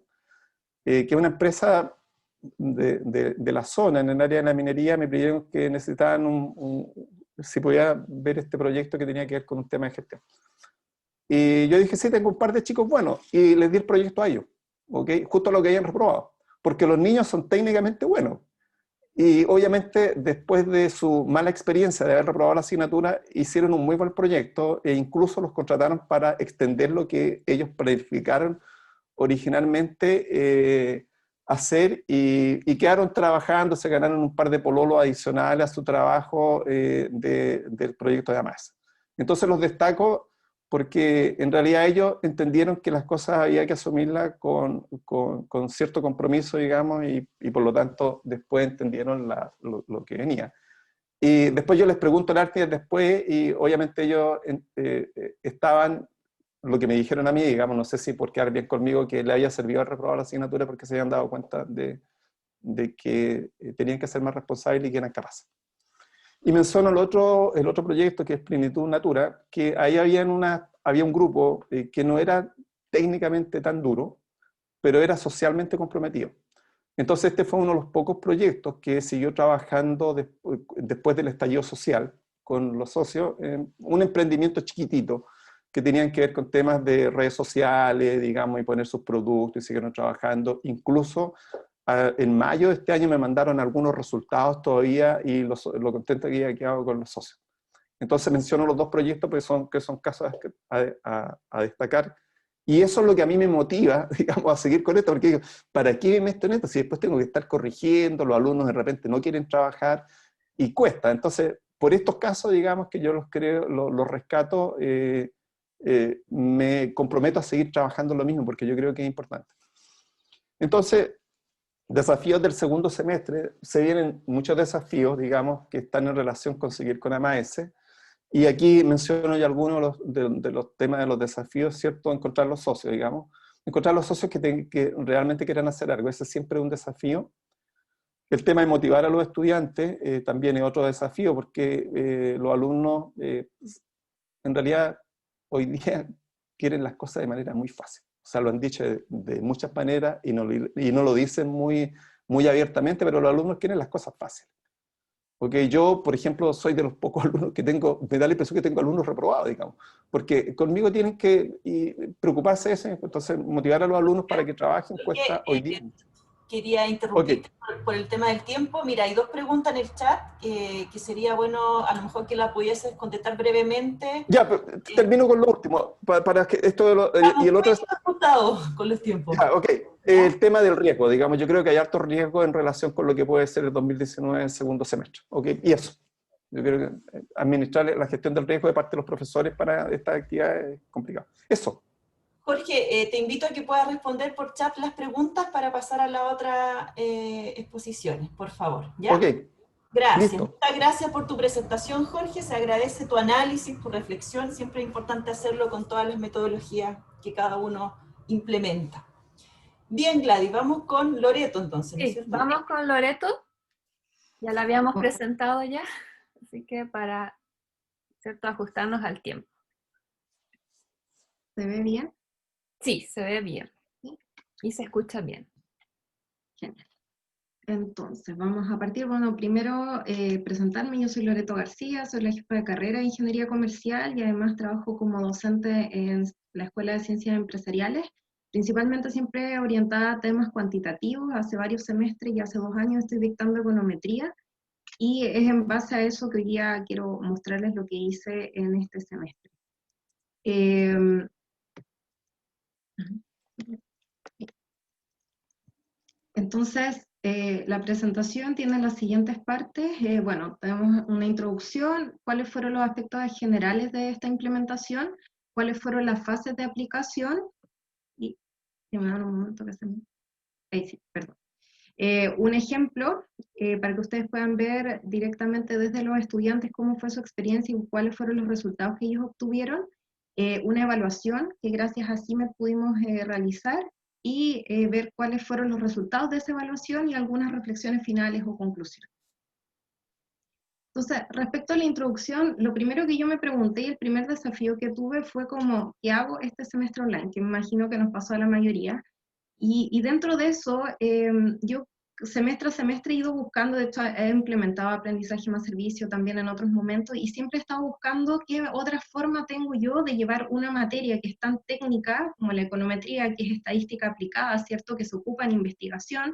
que es una empresa de la zona, en el área de la minería. Me pidieron que necesitaban si podía ver este proyecto que tenía que ver con un tema de gestión. Y yo dije, sí, tengo un par de chicos buenos, y les di el proyecto a ellos, ¿okay? Justo lo que habían reprobado, porque los niños son técnicamente buenos. Y obviamente, después de su mala experiencia de haber reprobado la asignatura, hicieron un muy buen proyecto e incluso los contrataron para extender lo que ellos planificaron originalmente hacer, y quedaron trabajando, se ganaron un par de pololos adicionales a su trabajo del proyecto de AMAS. Entonces los destaco porque en realidad ellos entendieron que las cosas había que asumirlas con cierto compromiso, digamos, y por lo tanto después entendieron lo que venía. Y después yo les pregunto el arte después, y obviamente ellos estaban, lo que me dijeron a mí, digamos, no sé si por quedar bien conmigo, que le había servido a reprobar la asignatura porque se habían dado cuenta de que tenían que ser más responsables y que eran capaces. Y menciono el otro proyecto, que es Plenitud Natura, que ahí había un grupo que no era técnicamente tan duro, pero era socialmente comprometido. Entonces este fue uno de los pocos proyectos que siguió trabajando después del estallido social con los socios, un emprendimiento chiquitito que tenían que ver con temas de redes sociales, digamos, y poner sus productos, y siguieron trabajando. Incluso en mayo de este año me mandaron algunos resultados todavía, y lo contento que había quedado con los socios. Entonces menciono los 2 proyectos porque son casos a destacar. Y eso es lo que a mí me motiva, digamos, a seguir con esto, porque digo, ¿para qué me meto en esto si después tengo que estar corrigiendo, los alumnos de repente no quieren trabajar y cuesta? Entonces, por estos casos, digamos, que yo los rescato, me comprometo a seguir trabajando lo mismo, porque yo creo que es importante. Entonces, desafíos del segundo semestre, se vienen muchos desafíos, digamos, que están en relación con seguir con AMAS. Y aquí menciono ya algunos de los temas de los desafíos, ¿cierto? Encontrar los socios, digamos. Encontrar los socios que realmente quieran hacer algo. Ese es siempre un desafío. El tema de motivar a los estudiantes también es otro desafío, porque los alumnos en realidad hoy día quieren las cosas de manera muy fácil. O sea, lo han dicho de muchas maneras y no lo dicen muy abiertamente, pero los alumnos quieren las cosas fáciles. Porque yo, por ejemplo, soy de los pocos alumnos que tengo, me da la impresión que tengo alumnos reprobados, digamos, porque conmigo tienen que preocuparse de eso, entonces motivar a los alumnos para que trabajen cuesta hoy día. Quería interrumpirte por el tema del tiempo. Mira, hay dos preguntas en el chat que sería bueno a lo mejor que la pudieses contestar brevemente. Ya, pero termino con lo último, para que esto y el otro es... con los tiempos. Ya, ok. El tema del riesgo, digamos, yo creo que hay harto riesgo en relación con lo que puede ser el 2019 en segundo semestre. Ok, y eso. Yo creo que administrar la gestión del riesgo de parte de los profesores para esta actividad es complicado. Eso. Jorge, te invito a que puedas responder por chat las preguntas para pasar a la otra exposición, por favor. ¿Ya? Ok. Gracias. Listo. Muchas gracias por tu presentación, Jorge. Se agradece tu análisis, tu reflexión. Siempre es importante hacerlo con todas las metodologías que cada uno implementa. Bien, Gladys, vamos con Loreto entonces, ¿no es Sí, cierto? vamos con Loreto. Ya la habíamos presentado ya, así que para, ¿cierto?, ajustarnos al tiempo. ¿Se ve bien? Sí, se ve bien. Y se escucha bien. Genial. Entonces, vamos a partir, bueno, primero presentarme. Yo soy Loreto García, soy la jefa de carrera de Ingeniería Comercial y además trabajo como docente en la Escuela de Ciencias Empresariales, principalmente siempre orientada a temas cuantitativos. Hace varios semestres y hace 2 años estoy dictando econometría y es en base a eso que hoy día quiero mostrarles lo que hice en este semestre. Entonces, la presentación tiene las siguientes partes. Bueno, tenemos una introducción, cuáles fueron los aspectos generales de esta implementación, cuáles fueron las fases de aplicación, y me dan un momento que se me... Ahí sí, perdón. Un ejemplo, para que ustedes puedan ver directamente desde los estudiantes cómo fue su experiencia y cuáles fueron los resultados que ellos obtuvieron. Una evaluación que gracias a CIMED pudimos realizar y ver cuáles fueron los resultados de esa evaluación y algunas reflexiones finales o conclusiones. Entonces, respecto a la introducción, lo primero que yo me pregunté y el primer desafío que tuve fue como, ¿qué hago este semestre online? Que me imagino que nos pasó a la mayoría. Y dentro de eso, yo semestre a semestre he ido buscando, de hecho he implementado aprendizaje más servicio también en otros momentos, y siempre he estado buscando qué otra forma tengo yo de llevar una materia que es tan técnica como la econometría, que es estadística aplicada, ¿cierto?, que se ocupa en investigación,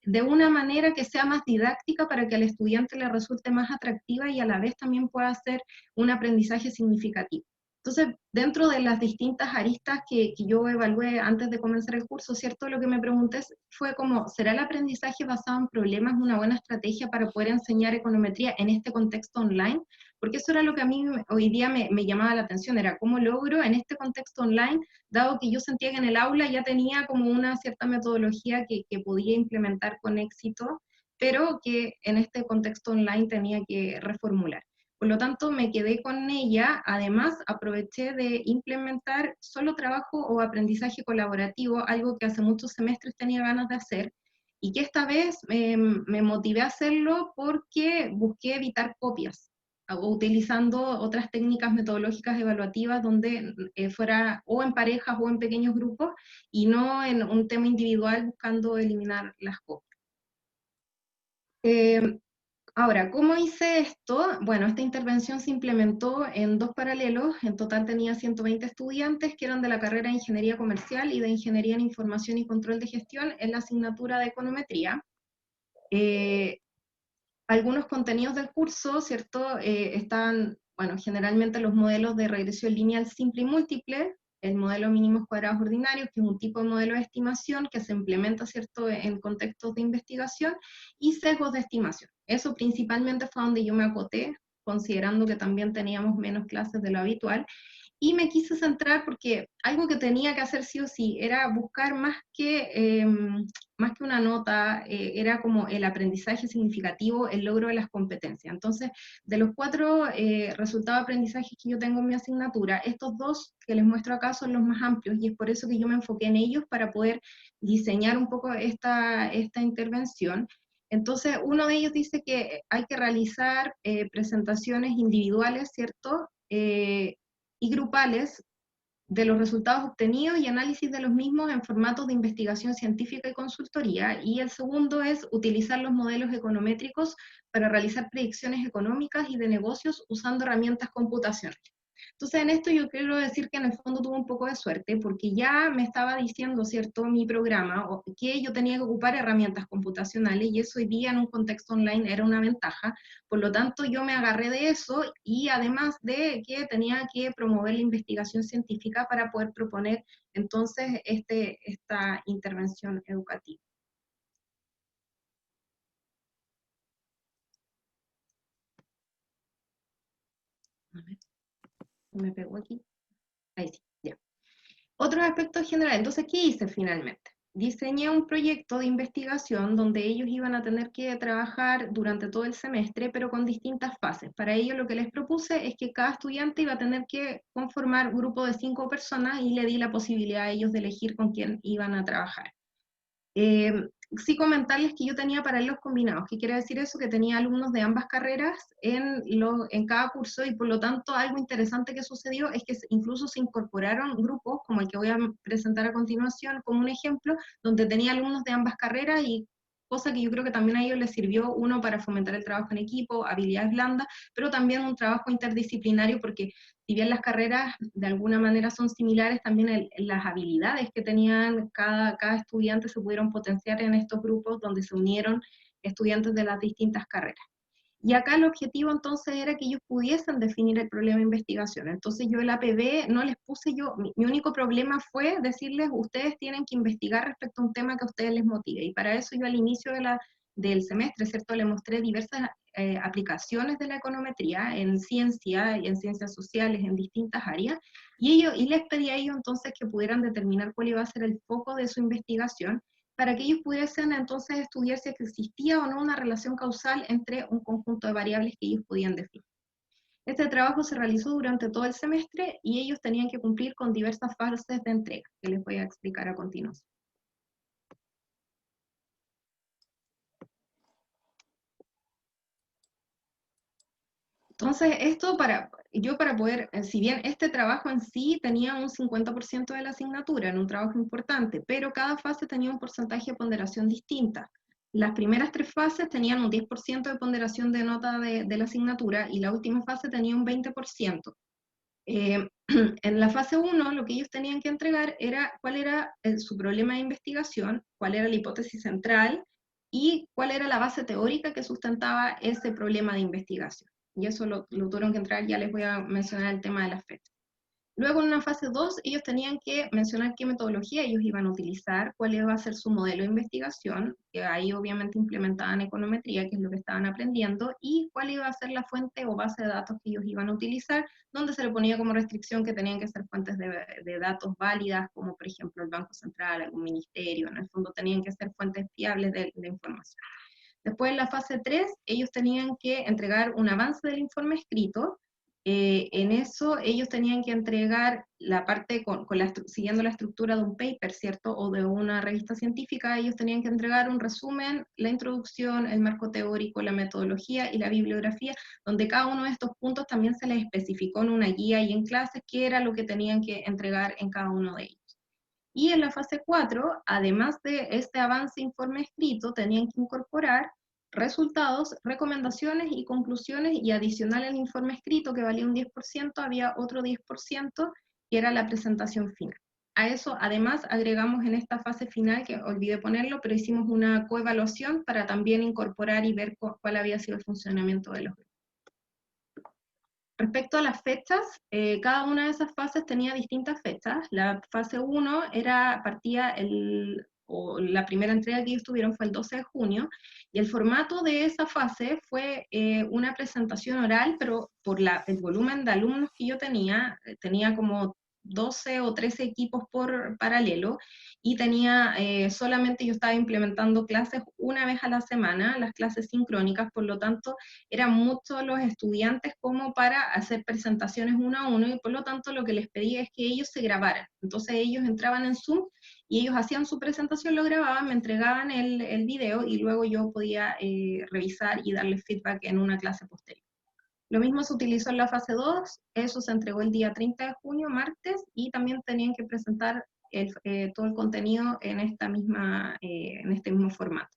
de una manera que sea más didáctica para que al estudiante le resulte más atractiva y a la vez también pueda ser un aprendizaje significativo. Entonces, dentro de las distintas aristas que yo evalué antes de comenzar el curso, ¿cierto? Lo que me pregunté fue como, ¿será el aprendizaje basado en problemas una buena estrategia para poder enseñar econometría en este contexto online? Porque eso era lo que a mí hoy día me llamaba la atención, era cómo logro en este contexto online, dado que yo sentía que en el aula ya tenía como una cierta metodología que podía implementar con éxito, pero que en este contexto online tenía que reformular. Por lo tanto, me quedé con ella. Además, aproveché de implementar solo trabajo o aprendizaje colaborativo, algo que hace muchos semestres tenía ganas de hacer, y que esta vez me motivé a hacerlo porque busqué evitar copias, o utilizando otras técnicas metodológicas evaluativas donde fuera o en parejas o en pequeños grupos, y no en un tema individual buscando eliminar las copias. Ahora, ¿cómo hice esto? Bueno, esta intervención se implementó en 2 paralelos. En total tenía 120 estudiantes que eran de la carrera de Ingeniería Comercial y de Ingeniería en Información y Control de Gestión en la asignatura de Econometría. Algunos contenidos del curso, ¿cierto? Están, bueno, generalmente los modelos de regresión lineal simple y múltiple, el modelo mínimos cuadrados ordinarios, que es un tipo de modelo de estimación que se implementa, ¿cierto?, en contextos de investigación, y sesgos de estimación. Eso principalmente fue donde yo me acoté, considerando que también teníamos menos clases de lo habitual, Y me quise centrar porque algo que tenía que hacer sí o sí era buscar más que una nota, era como el aprendizaje significativo, el logro de las competencias. Entonces, de los 4 resultados de aprendizaje que yo tengo en mi asignatura, estos 2 que les muestro acá son los más amplios, y es por eso que yo me enfoqué en ellos para poder diseñar un poco esta intervención. Entonces, uno de ellos dice que hay que realizar presentaciones individuales, ¿cierto? Y grupales de los resultados obtenidos y análisis de los mismos en formatos de investigación científica y consultoría. Y el segundo es utilizar los modelos econométricos para realizar predicciones económicas y de negocios usando herramientas computacionales. Entonces, en esto yo quiero decir que en el fondo tuve un poco de suerte, porque ya me estaba diciendo, ¿cierto?, mi programa, que yo tenía que ocupar herramientas computacionales, y eso hoy día en un contexto online era una ventaja. Por lo tanto, yo me agarré de eso, y además de que tenía que promover la investigación científica para poder proponer entonces esta intervención educativa. A ver, me pegó aquí. Ahí sí, ya. Otros aspectos generales. Entonces, ¿qué hice finalmente? Diseñé un proyecto de investigación donde ellos iban a tener que trabajar durante todo el semestre, pero con distintas fases. Para ello, lo que les propuse es que cada estudiante iba a tener que conformar un grupo de 5 personas, y le di la posibilidad a ellos de elegir con quién iban a trabajar. Sí, comentarles que yo tenía paralelos combinados. ¿Qué quiere decir eso? Que tenía alumnos de ambas carreras en cada curso, y por lo tanto algo interesante que sucedió es que incluso se incorporaron grupos, como el que voy a presentar a continuación como un ejemplo, donde tenía alumnos de ambas carreras, y cosa que yo creo que también a ellos les sirvió, uno, para fomentar el trabajo en equipo, habilidades blandas, pero también un trabajo interdisciplinario, porque si bien las carreras de alguna manera son similares, también las habilidades que tenían cada estudiante se pudieron potenciar en estos grupos donde se unieron estudiantes de las distintas carreras. Y acá el objetivo entonces era que ellos pudiesen definir el problema de investigación. Entonces yo el APB no les puse mi único problema fue decirles, ustedes tienen que investigar respecto a un tema que a ustedes les motive. Y para eso yo al inicio del semestre, ¿cierto?, les mostré diversas aplicaciones de la econometría en ciencia y en ciencias sociales, en distintas áreas, y les pedí a ellos entonces que pudieran determinar cuál iba a ser el foco de su investigación, para que ellos pudiesen entonces estudiar si existía o no una relación causal entre un conjunto de variables que ellos podían definir. Este trabajo se realizó durante todo el semestre, y ellos tenían que cumplir con diversas fases de entrega, que les voy a explicar a continuación. Entonces, esto para poder, si bien este trabajo en sí tenía un 50% de la asignatura, en un trabajo importante, pero cada fase tenía un porcentaje de ponderación distinta. Las primeras 3 fases tenían un 10% de ponderación de nota de la asignatura, y la última fase tenía un 20%. En la fase 1, lo que ellos tenían que entregar era cuál era su problema de investigación, cuál era la hipótesis central, y cuál era la base teórica que sustentaba ese problema de investigación. Y eso lo tuvieron que entrar, ya les voy a mencionar el tema de las fechas. Luego, en una fase 2, ellos tenían que mencionar qué metodología ellos iban a utilizar, cuál iba a ser su modelo de investigación, que ahí obviamente implementaban econometría, que es lo que estaban aprendiendo, y cuál iba a ser la fuente o base de datos que ellos iban a utilizar, donde se le ponía como restricción que tenían que ser fuentes de datos válidas, como por ejemplo el Banco Central, algún ministerio. En el fondo tenían que ser fuentes fiables de información. Después, en la fase 3, ellos tenían que entregar un avance del informe escrito. En eso ellos tenían que entregar la parte siguiendo la estructura de un paper, ¿cierto?, o de una revista científica. Ellos tenían que entregar un resumen, la introducción, el marco teórico, la metodología y la bibliografía, donde cada uno de estos puntos también se les especificó en una guía y en clases qué era lo que tenían que entregar en cada uno de ellos. Y en la fase 4, además de este avance informe escrito, tenían que incorporar resultados, recomendaciones y conclusiones, y adicional al informe escrito, que valía un 10%, había otro 10%, que era la presentación final. A eso, además, agregamos en esta fase final, que olvidé ponerlo, pero hicimos una coevaluación para también incorporar y ver cuál había sido el funcionamiento de los grupos. Respecto a las fechas, cada una de esas fases tenía distintas fechas. La fase 1 partía el o la primera entrega que ellos tuvieron fue el 12 de junio, y el formato de esa fase fue una presentación oral, pero por el volumen de alumnos que yo tenía como 12 o 13 equipos por paralelo, y tenía solamente yo estaba implementando clases una vez a la semana, las clases sincrónicas, por lo tanto eran muchos los estudiantes como para hacer presentaciones uno a uno, y por lo tanto lo que les pedía es que ellos se grabaran. Entonces ellos entraban en Zoom y ellos hacían su presentación, lo grababan, me entregaban el video y luego yo podía revisar y darles feedback en una clase posterior. Lo mismo se utilizó en la fase 2, eso se entregó el día 30 de junio, martes, y también tenían que presentar todo el contenido en este mismo formato.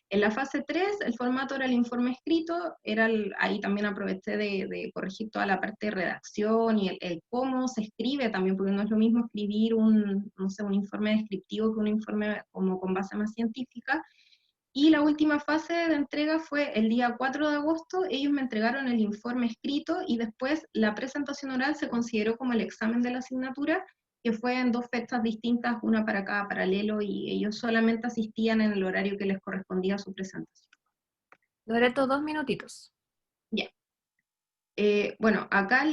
En la fase 3, el formato era el informe escrito, ahí también aproveché de corregir toda la parte de redacción y el cómo se escribe también, porque no es lo mismo escribir un informe descriptivo que un informe como con base más científica. Y la última fase de entrega fue el día 4 de agosto, ellos me entregaron el informe escrito y después la presentación oral se consideró como el examen de la asignatura, que fue en 2 fechas distintas, una para cada paralelo, y ellos solamente asistían en el horario que les correspondía a su presentación. Loreto, 2 minutitos. Ya. Bueno, acá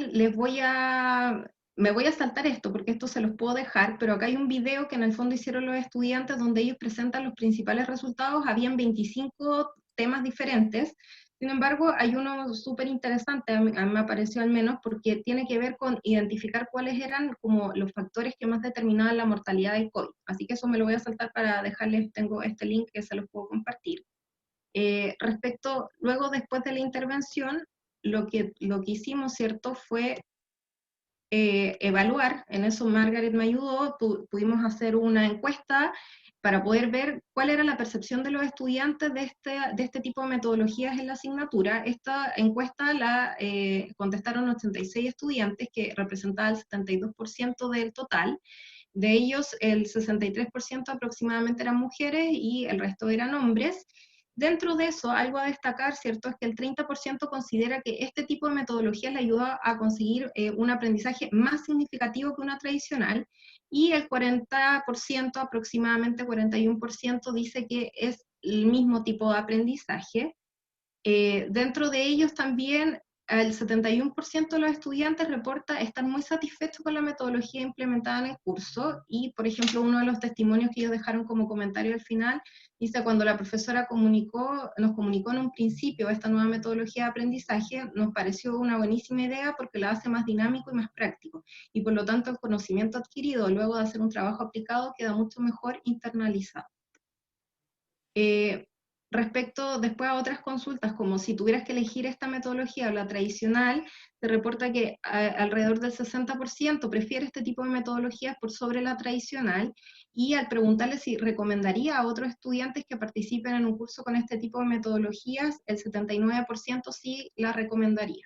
me voy a saltar esto, porque esto se los puedo dejar, pero acá hay un video que en el fondo hicieron los estudiantes donde ellos presentan los principales resultados. Habían 25 temas diferentes, sin embargo, hay uno súper interesante, a mí me pareció al menos, porque tiene que ver con identificar cuáles eran como los factores que más determinaban la mortalidad del COVID. Así que eso me lo voy a saltar para dejarles, tengo este link que se los puedo compartir. Luego, después de la intervención, lo que hicimos, ¿cierto?, fue evaluar. En eso Margaret me ayudó, pudimos hacer una encuesta para poder ver cuál era la percepción de los estudiantes de este tipo de metodologías en la asignatura. Esta encuesta la contestaron 86 estudiantes, que representaba el 72% del total. De ellos, el 63% aproximadamente eran mujeres y el resto eran hombres. Dentro de eso, algo a destacar, ¿cierto?, es que el 30% considera que este tipo de metodología le ayuda a conseguir un aprendizaje más significativo que una tradicional, y el 40%, aproximadamente 41%, dice que es el mismo tipo de aprendizaje. Dentro de ellos también, el 71% de los estudiantes reporta estar muy satisfechos con la metodología implementada en el curso, y por ejemplo uno de los testimonios que ellos dejaron como comentario al final, dice: cuando la profesora nos comunicó en un principio esta nueva metodología de aprendizaje, nos pareció una buenísima idea porque la hace más dinámico y más práctico, y por lo tanto el conocimiento adquirido luego de hacer un trabajo aplicado queda mucho mejor internalizado. Respecto después a otras consultas, como si tuvieras que elegir esta metodología o la tradicional, se reporta que alrededor del 60% prefiere este tipo de metodologías por sobre la tradicional, y al preguntarle si recomendaría a otros estudiantes que participen en un curso con este tipo de metodologías, el 79% sí la recomendaría.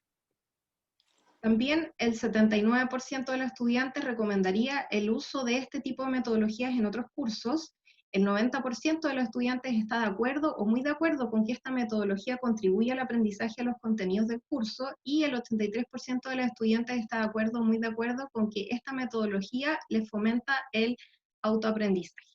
También el 79% de los estudiantes recomendaría el uso de este tipo de metodologías en otros cursos. El 90% de los estudiantes está de acuerdo o muy de acuerdo con que esta metodología contribuye al aprendizaje de los contenidos del curso, y el 83% de los estudiantes está de acuerdo o muy de acuerdo con que esta metodología les fomenta el autoaprendizaje.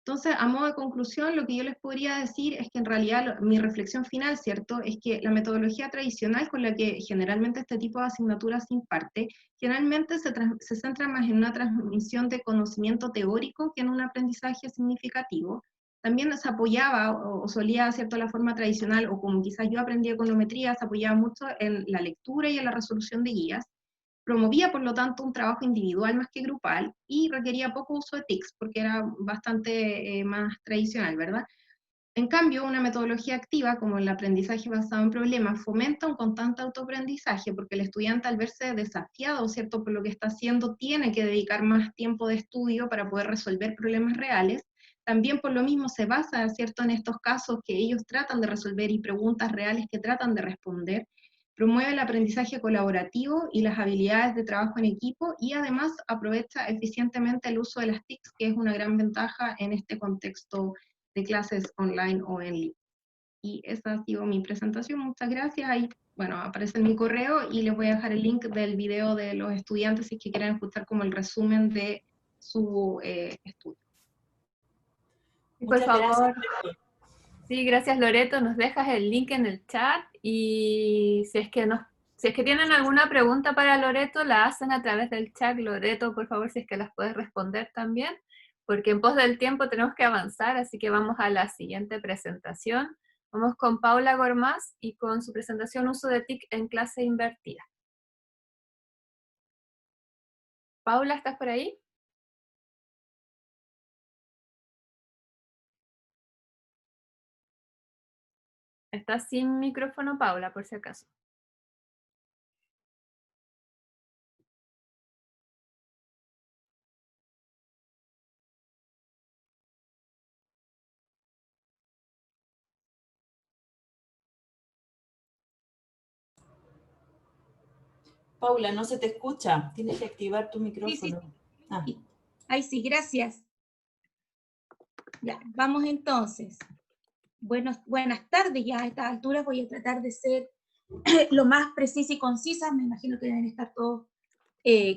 Entonces, a modo de conclusión, lo que yo les podría decir es que en realidad mi reflexión final, ¿cierto?, es que la metodología tradicional con la que generalmente este tipo de asignaturas se imparte, generalmente se centra más en una transmisión de conocimiento teórico que en un aprendizaje significativo. También se apoyaba o solía, ¿cierto?, la forma tradicional, o como quizás yo aprendí econometría, se apoyaba mucho en la lectura y en la resolución de guías. Promovía, por lo tanto, un trabajo individual más que grupal, y requería poco uso de TICs, porque era bastante más tradicional, ¿verdad? En cambio, una metodología activa, como el aprendizaje basado en problemas, fomenta un constante autoaprendizaje, porque el estudiante, al verse desafiado, ¿cierto?, por lo que está haciendo, tiene que dedicar más tiempo de estudio para poder resolver problemas reales. También por lo mismo se basa, ¿cierto?, en estos casos que ellos tratan de resolver y preguntas reales que tratan de responder. Promueve el aprendizaje colaborativo y las habilidades de trabajo en equipo, y además aprovecha eficientemente el uso de las TICs, que es una gran ventaja en este contexto de clases online o en línea. Y esa ha sido mi presentación. Muchas gracias. Ahí, bueno, aparece en mi correo, y les voy a dejar el link del video de los estudiantes si es que quieren escuchar como el resumen de su estudio. Por Muchas gracias. favor. Sí, gracias Loreto, nos dejas el link en el chat y si es que tienen alguna pregunta para Loreto, la hacen a través del chat. Loreto, por favor, si es que las puedes responder también, porque en pos del tiempo tenemos que avanzar, así que vamos a la siguiente presentación. Vamos con Paula Gormaz y con su presentación Uso de TIC en clase invertida. Paula, ¿estás por ahí? Estás sin micrófono, Paula, por si acaso. Paula, no se te escucha. Tienes que activar tu micrófono. Sí. Ah. Ahí sí, gracias. Ya, vamos entonces. Buenas tardes, ya a esta altura voy a tratar de ser lo más precisa y concisa. Me imagino que deben estar todos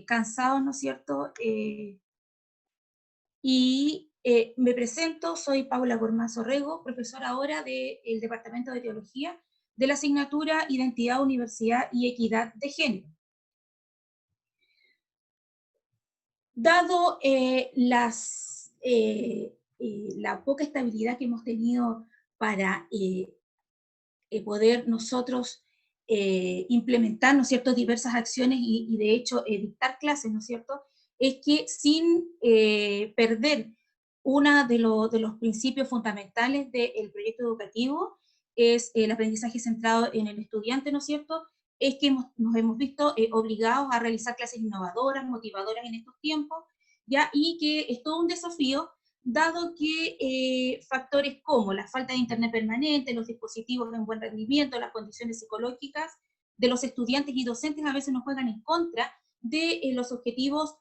cansados, ¿no es cierto? Me presento, soy Paula Gormaz Orrego, profesora ahora del Departamento de Teología de la asignatura Identidad, Universidad y Equidad de Género. Dado la poca estabilidad que hemos tenido para poder nosotros implementar, ¿no es cierto?, diversas acciones y de hecho dictar clases, ¿no es cierto?, es que sin perder uno de los principios fundamentales del proyecto educativo, es el aprendizaje centrado en el estudiante, ¿no es cierto?, es que nos hemos visto obligados a realizar clases innovadoras, motivadoras en estos tiempos, ¿ya? Y que es todo un desafío, dado que factores como la falta de internet permanente, los dispositivos en buen rendimiento, las condiciones psicológicas de los estudiantes y docentes a veces nos juegan en contra de los objetivos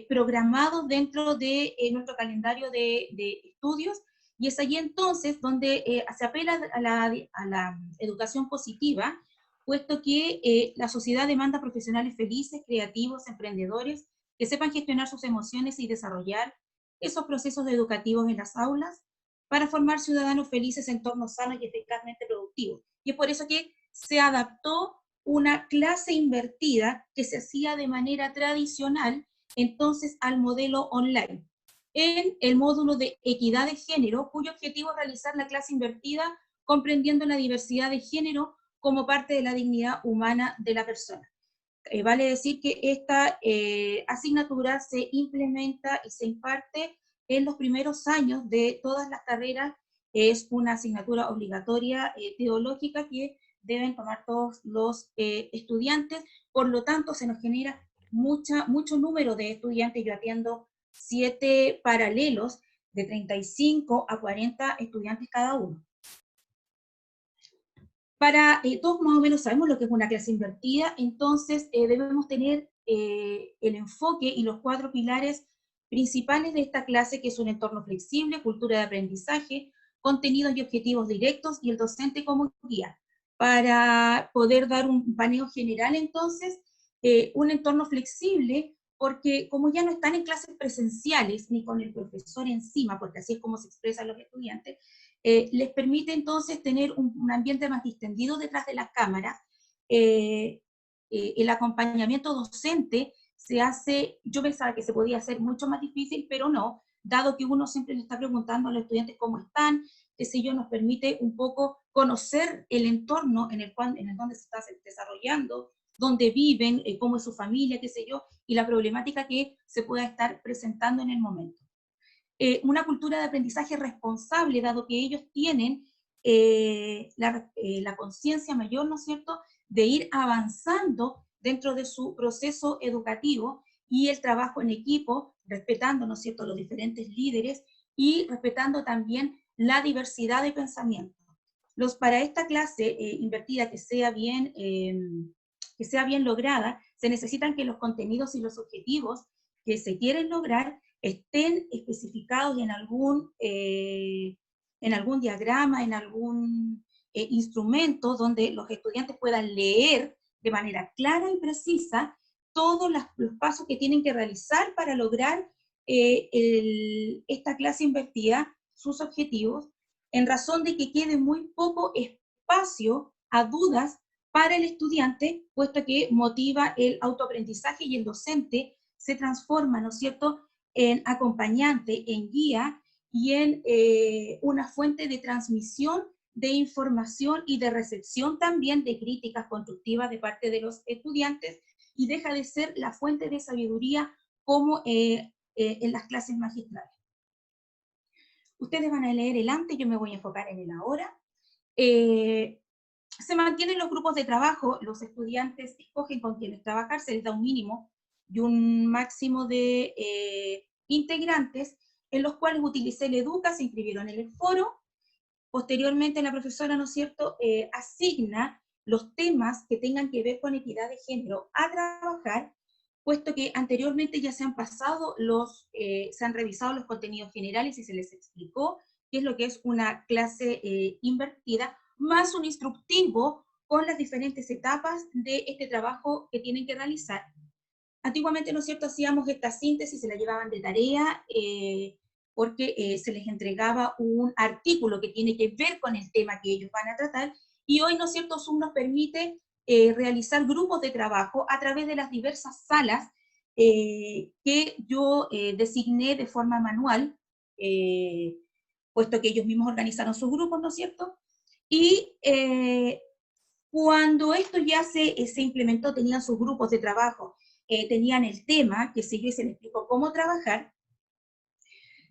programados dentro de nuestro calendario de estudios, y es allí entonces donde se apela a la educación positiva, puesto que la sociedad demanda profesionales felices, creativos, emprendedores, que sepan gestionar sus emociones y desarrollar esos procesos educativos en las aulas para formar ciudadanos felices en entornos sanos y eficazmente productivos. Y es por eso que se adaptó una clase invertida que se hacía de manera tradicional, entonces al modelo online, en el módulo de equidad de género, cuyo objetivo es realizar la clase invertida comprendiendo la diversidad de género como parte de la dignidad humana de la persona. Vale decir que esta asignatura se implementa y se imparte en los primeros años de todas las carreras. Es una asignatura obligatoria teológica que deben tomar todos los estudiantes, por lo tanto se nos genera mucho número de estudiantes. Yo atiendo 7 paralelos de 35 a 40 estudiantes cada uno. Todos más o menos sabemos lo que es una clase invertida, entonces debemos tener el enfoque y los 4 pilares principales de esta clase, que es un entorno flexible, cultura de aprendizaje, contenidos y objetivos directos, y el docente como guía. Para poder dar un paneo general, entonces, un entorno flexible, porque como ya no están en clases presenciales, ni con el profesor encima, porque así es como se expresan los estudiantes, les permite entonces tener un ambiente más distendido detrás de las cámaras. El acompañamiento docente se hace, yo pensaba que se podía hacer mucho más difícil, pero no, dado que uno siempre le está preguntando a los estudiantes cómo están, qué sé yo, nos permite un poco conocer el entorno en el donde se está desarrollando, dónde viven, cómo es su familia, qué sé yo, y la problemática que se pueda estar presentando en el momento. Una cultura de aprendizaje responsable, dado que ellos tienen la conciencia mayor, ¿no es cierto?, de ir avanzando dentro de su proceso educativo, y el trabajo en equipo, respetando, ¿no es cierto?, los diferentes líderes, y respetando también la diversidad de pensamiento. Para esta clase invertida que sea bien lograda, se necesitan que los contenidos y los objetivos que se quieren lograr estén especificados en algún diagrama, en algún instrumento donde los estudiantes puedan leer de manera clara y precisa todos los pasos que tienen que realizar para lograr esta clase invertida, sus objetivos, en razón de que quede muy poco espacio a dudas para el estudiante, puesto que motiva el autoaprendizaje y el docente se transforma, ¿no es cierto?, en acompañante, en guía y en una fuente de transmisión de información y de recepción también de críticas constructivas de parte de los estudiantes, y deja de ser la fuente de sabiduría como en las clases magistrales. Ustedes van a leer el antes, yo me voy a enfocar en el ahora. Se mantienen los grupos de trabajo, los estudiantes escogen con quienes trabajar, se les da un mínimo y un máximo de integrantes, en los cuales utilicé el Educa, se inscribieron en el foro. Posteriormente la profesora, ¿no es cierto?, asigna los temas que tengan que ver con equidad de género a trabajar, puesto que anteriormente ya se han pasado se han revisado los contenidos generales y se les explicó qué es lo que es una clase invertida, más un instructivo con las diferentes etapas de este trabajo que tienen que realizar. Antiguamente, ¿no es cierto?, hacíamos esta síntesis, se la llevaban de tarea, porque se les entregaba un artículo que tiene que ver con el tema que ellos van a tratar, y hoy, ¿no es cierto?, Zoom nos permite realizar grupos de trabajo a través de las diversas salas que yo designé de forma manual, puesto que ellos mismos organizaron sus grupos, ¿no es cierto? Y cuando esto ya se implementó, tenían sus grupos de trabajo, tenían el tema, que se les explicó cómo trabajar,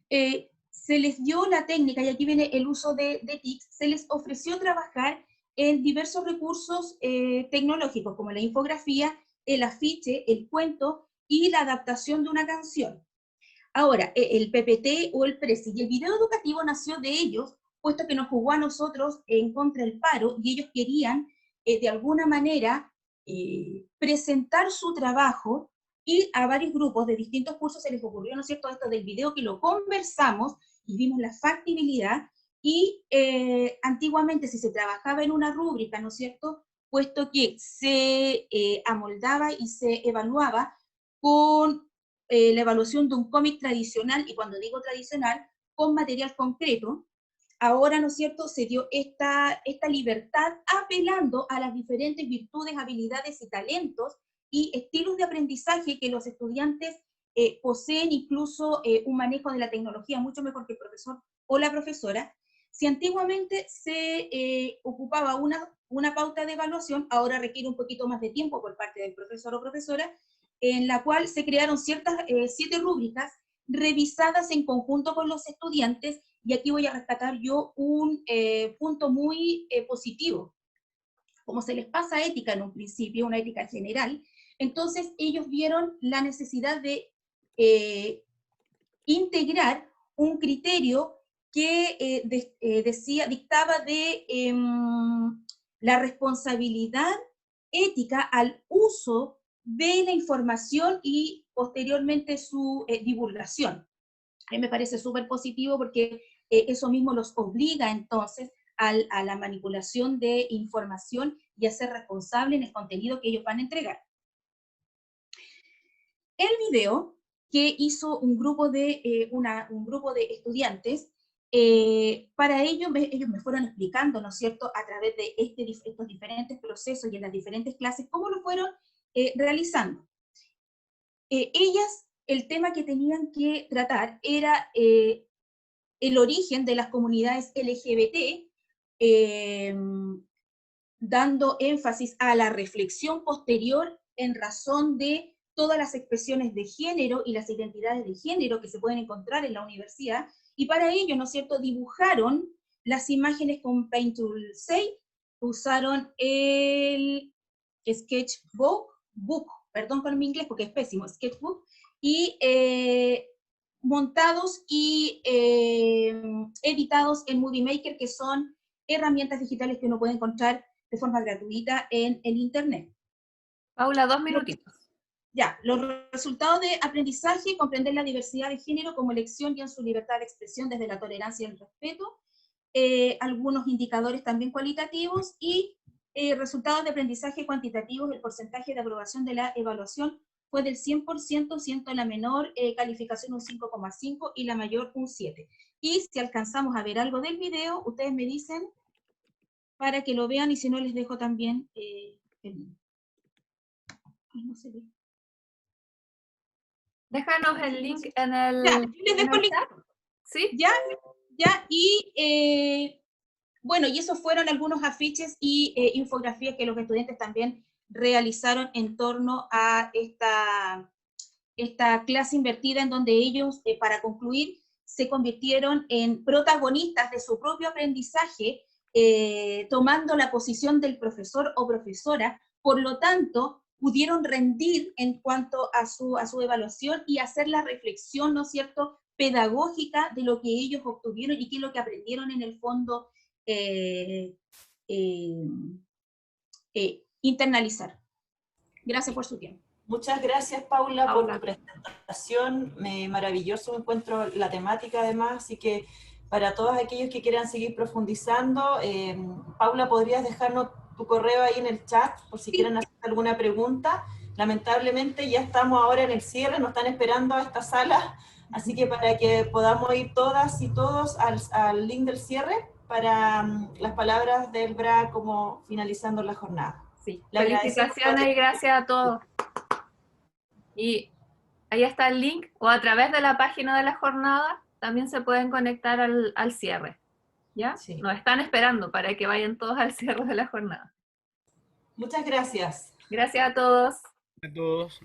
se les dio la técnica, y aquí viene el uso de TICs, se les ofreció trabajar en diversos recursos tecnológicos, como la infografía, el afiche, el cuento y la adaptación de una canción. Ahora, el PPT o el Prezi, y el video educativo nació de ellos, puesto que nos jugó a nosotros en contra del paro, y ellos querían, de alguna manera, presentar su trabajo, y a varios grupos de distintos cursos se les ocurrió, ¿no es cierto?, esto del video, que lo conversamos y vimos la factibilidad, y antiguamente si se trabajaba en una rúbrica, ¿no es cierto?, puesto que se amoldaba y se evaluaba con la evaluación de un cómic tradicional, y cuando digo tradicional, con material concreto, ahora, ¿no es cierto?, se dio esta libertad apelando a las diferentes virtudes, habilidades y talentos y estilos de aprendizaje que los estudiantes poseen, incluso un manejo de la tecnología mucho mejor que el profesor o la profesora. Si antiguamente se ocupaba una pauta de evaluación, ahora requiere un poquito más de tiempo por parte del profesor o profesora, en la cual se crearon 7 rúbricas revisadas en conjunto con los estudiantes, y aquí voy a rescatar yo un punto muy positivo. Como se les pasa ética en un principio, una ética general, entonces ellos vieron la necesidad de integrar un criterio que dictaba de la responsabilidad ética al uso de la información y posteriormente su divulgación. A mí me parece súper positivo, porque eso mismo los obliga entonces a la manipulación de información y a ser responsable en el contenido que ellos van a entregar. El video que hizo un grupo de estudiantes, para ellos me fueron explicando, ¿no es cierto?, a través de estos diferentes procesos y en las diferentes clases, cómo lo fueron realizando. Ellas, el tema que tenían que tratar era el origen de las comunidades LGBT, dando énfasis a la reflexión posterior en razón de todas las expresiones de género y las identidades de género que se pueden encontrar en la universidad, y para ello, ¿no es cierto?, dibujaron las imágenes con Paint Tool 6, usaron el Sketchbook, perdón con mi inglés porque es pésimo, Sketchbook, y montados y editados en Movie Maker, que son herramientas digitales que uno puede encontrar de forma gratuita en el internet. Paula, 2 minutitos. Ya, los resultados de aprendizaje: comprender la diversidad de género como elección y en su libertad de expresión desde la tolerancia y el respeto, algunos indicadores también cualitativos, y resultados de aprendizaje cuantitativos. El porcentaje de aprobación de la evaluación fue del 100%, siendo la menor calificación un 5,5 y la mayor un 7. y si alcanzamos a ver algo del video, ustedes me dicen para que lo vean, y si no les dejo también el link. Ay, no se ve. Déjanos el link en el, Ya, yo les dejo el link. chat. ¿Sí? Ya, y bueno, y esos fueron algunos afiches y infografías que los estudiantes también realizaron en torno a esta clase invertida, en donde ellos, para concluir, se convirtieron en protagonistas de su propio aprendizaje, tomando la posición del profesor o profesora. Por lo tanto, pudieron rendir en cuanto a su evaluación y hacer la reflexión, ¿no es cierto?, pedagógica de lo que ellos obtuvieron y qué es lo que aprendieron en el fondo internalizar. Gracias por su tiempo. Muchas gracias, Paula, por tu presentación. Maravilloso encuentro la temática, además, así que para todos aquellos que quieran seguir profundizando, Paula, ¿podrías dejarnos tu correo ahí en el chat por si quieren hacer alguna pregunta? Lamentablemente ya estamos ahora en el cierre, nos están esperando a esta sala, así que para que podamos ir todas y todos al link del cierre para las palabras del BRA como finalizando la jornada. Sí. Felicitaciones y gracias a todos. Y ahí está el link, o a través de la página de la jornada también se pueden conectar al cierre. ¿Ya? Sí. Nos están esperando para que vayan todos al cierre de la jornada. Muchas gracias. Gracias a todos. A todos.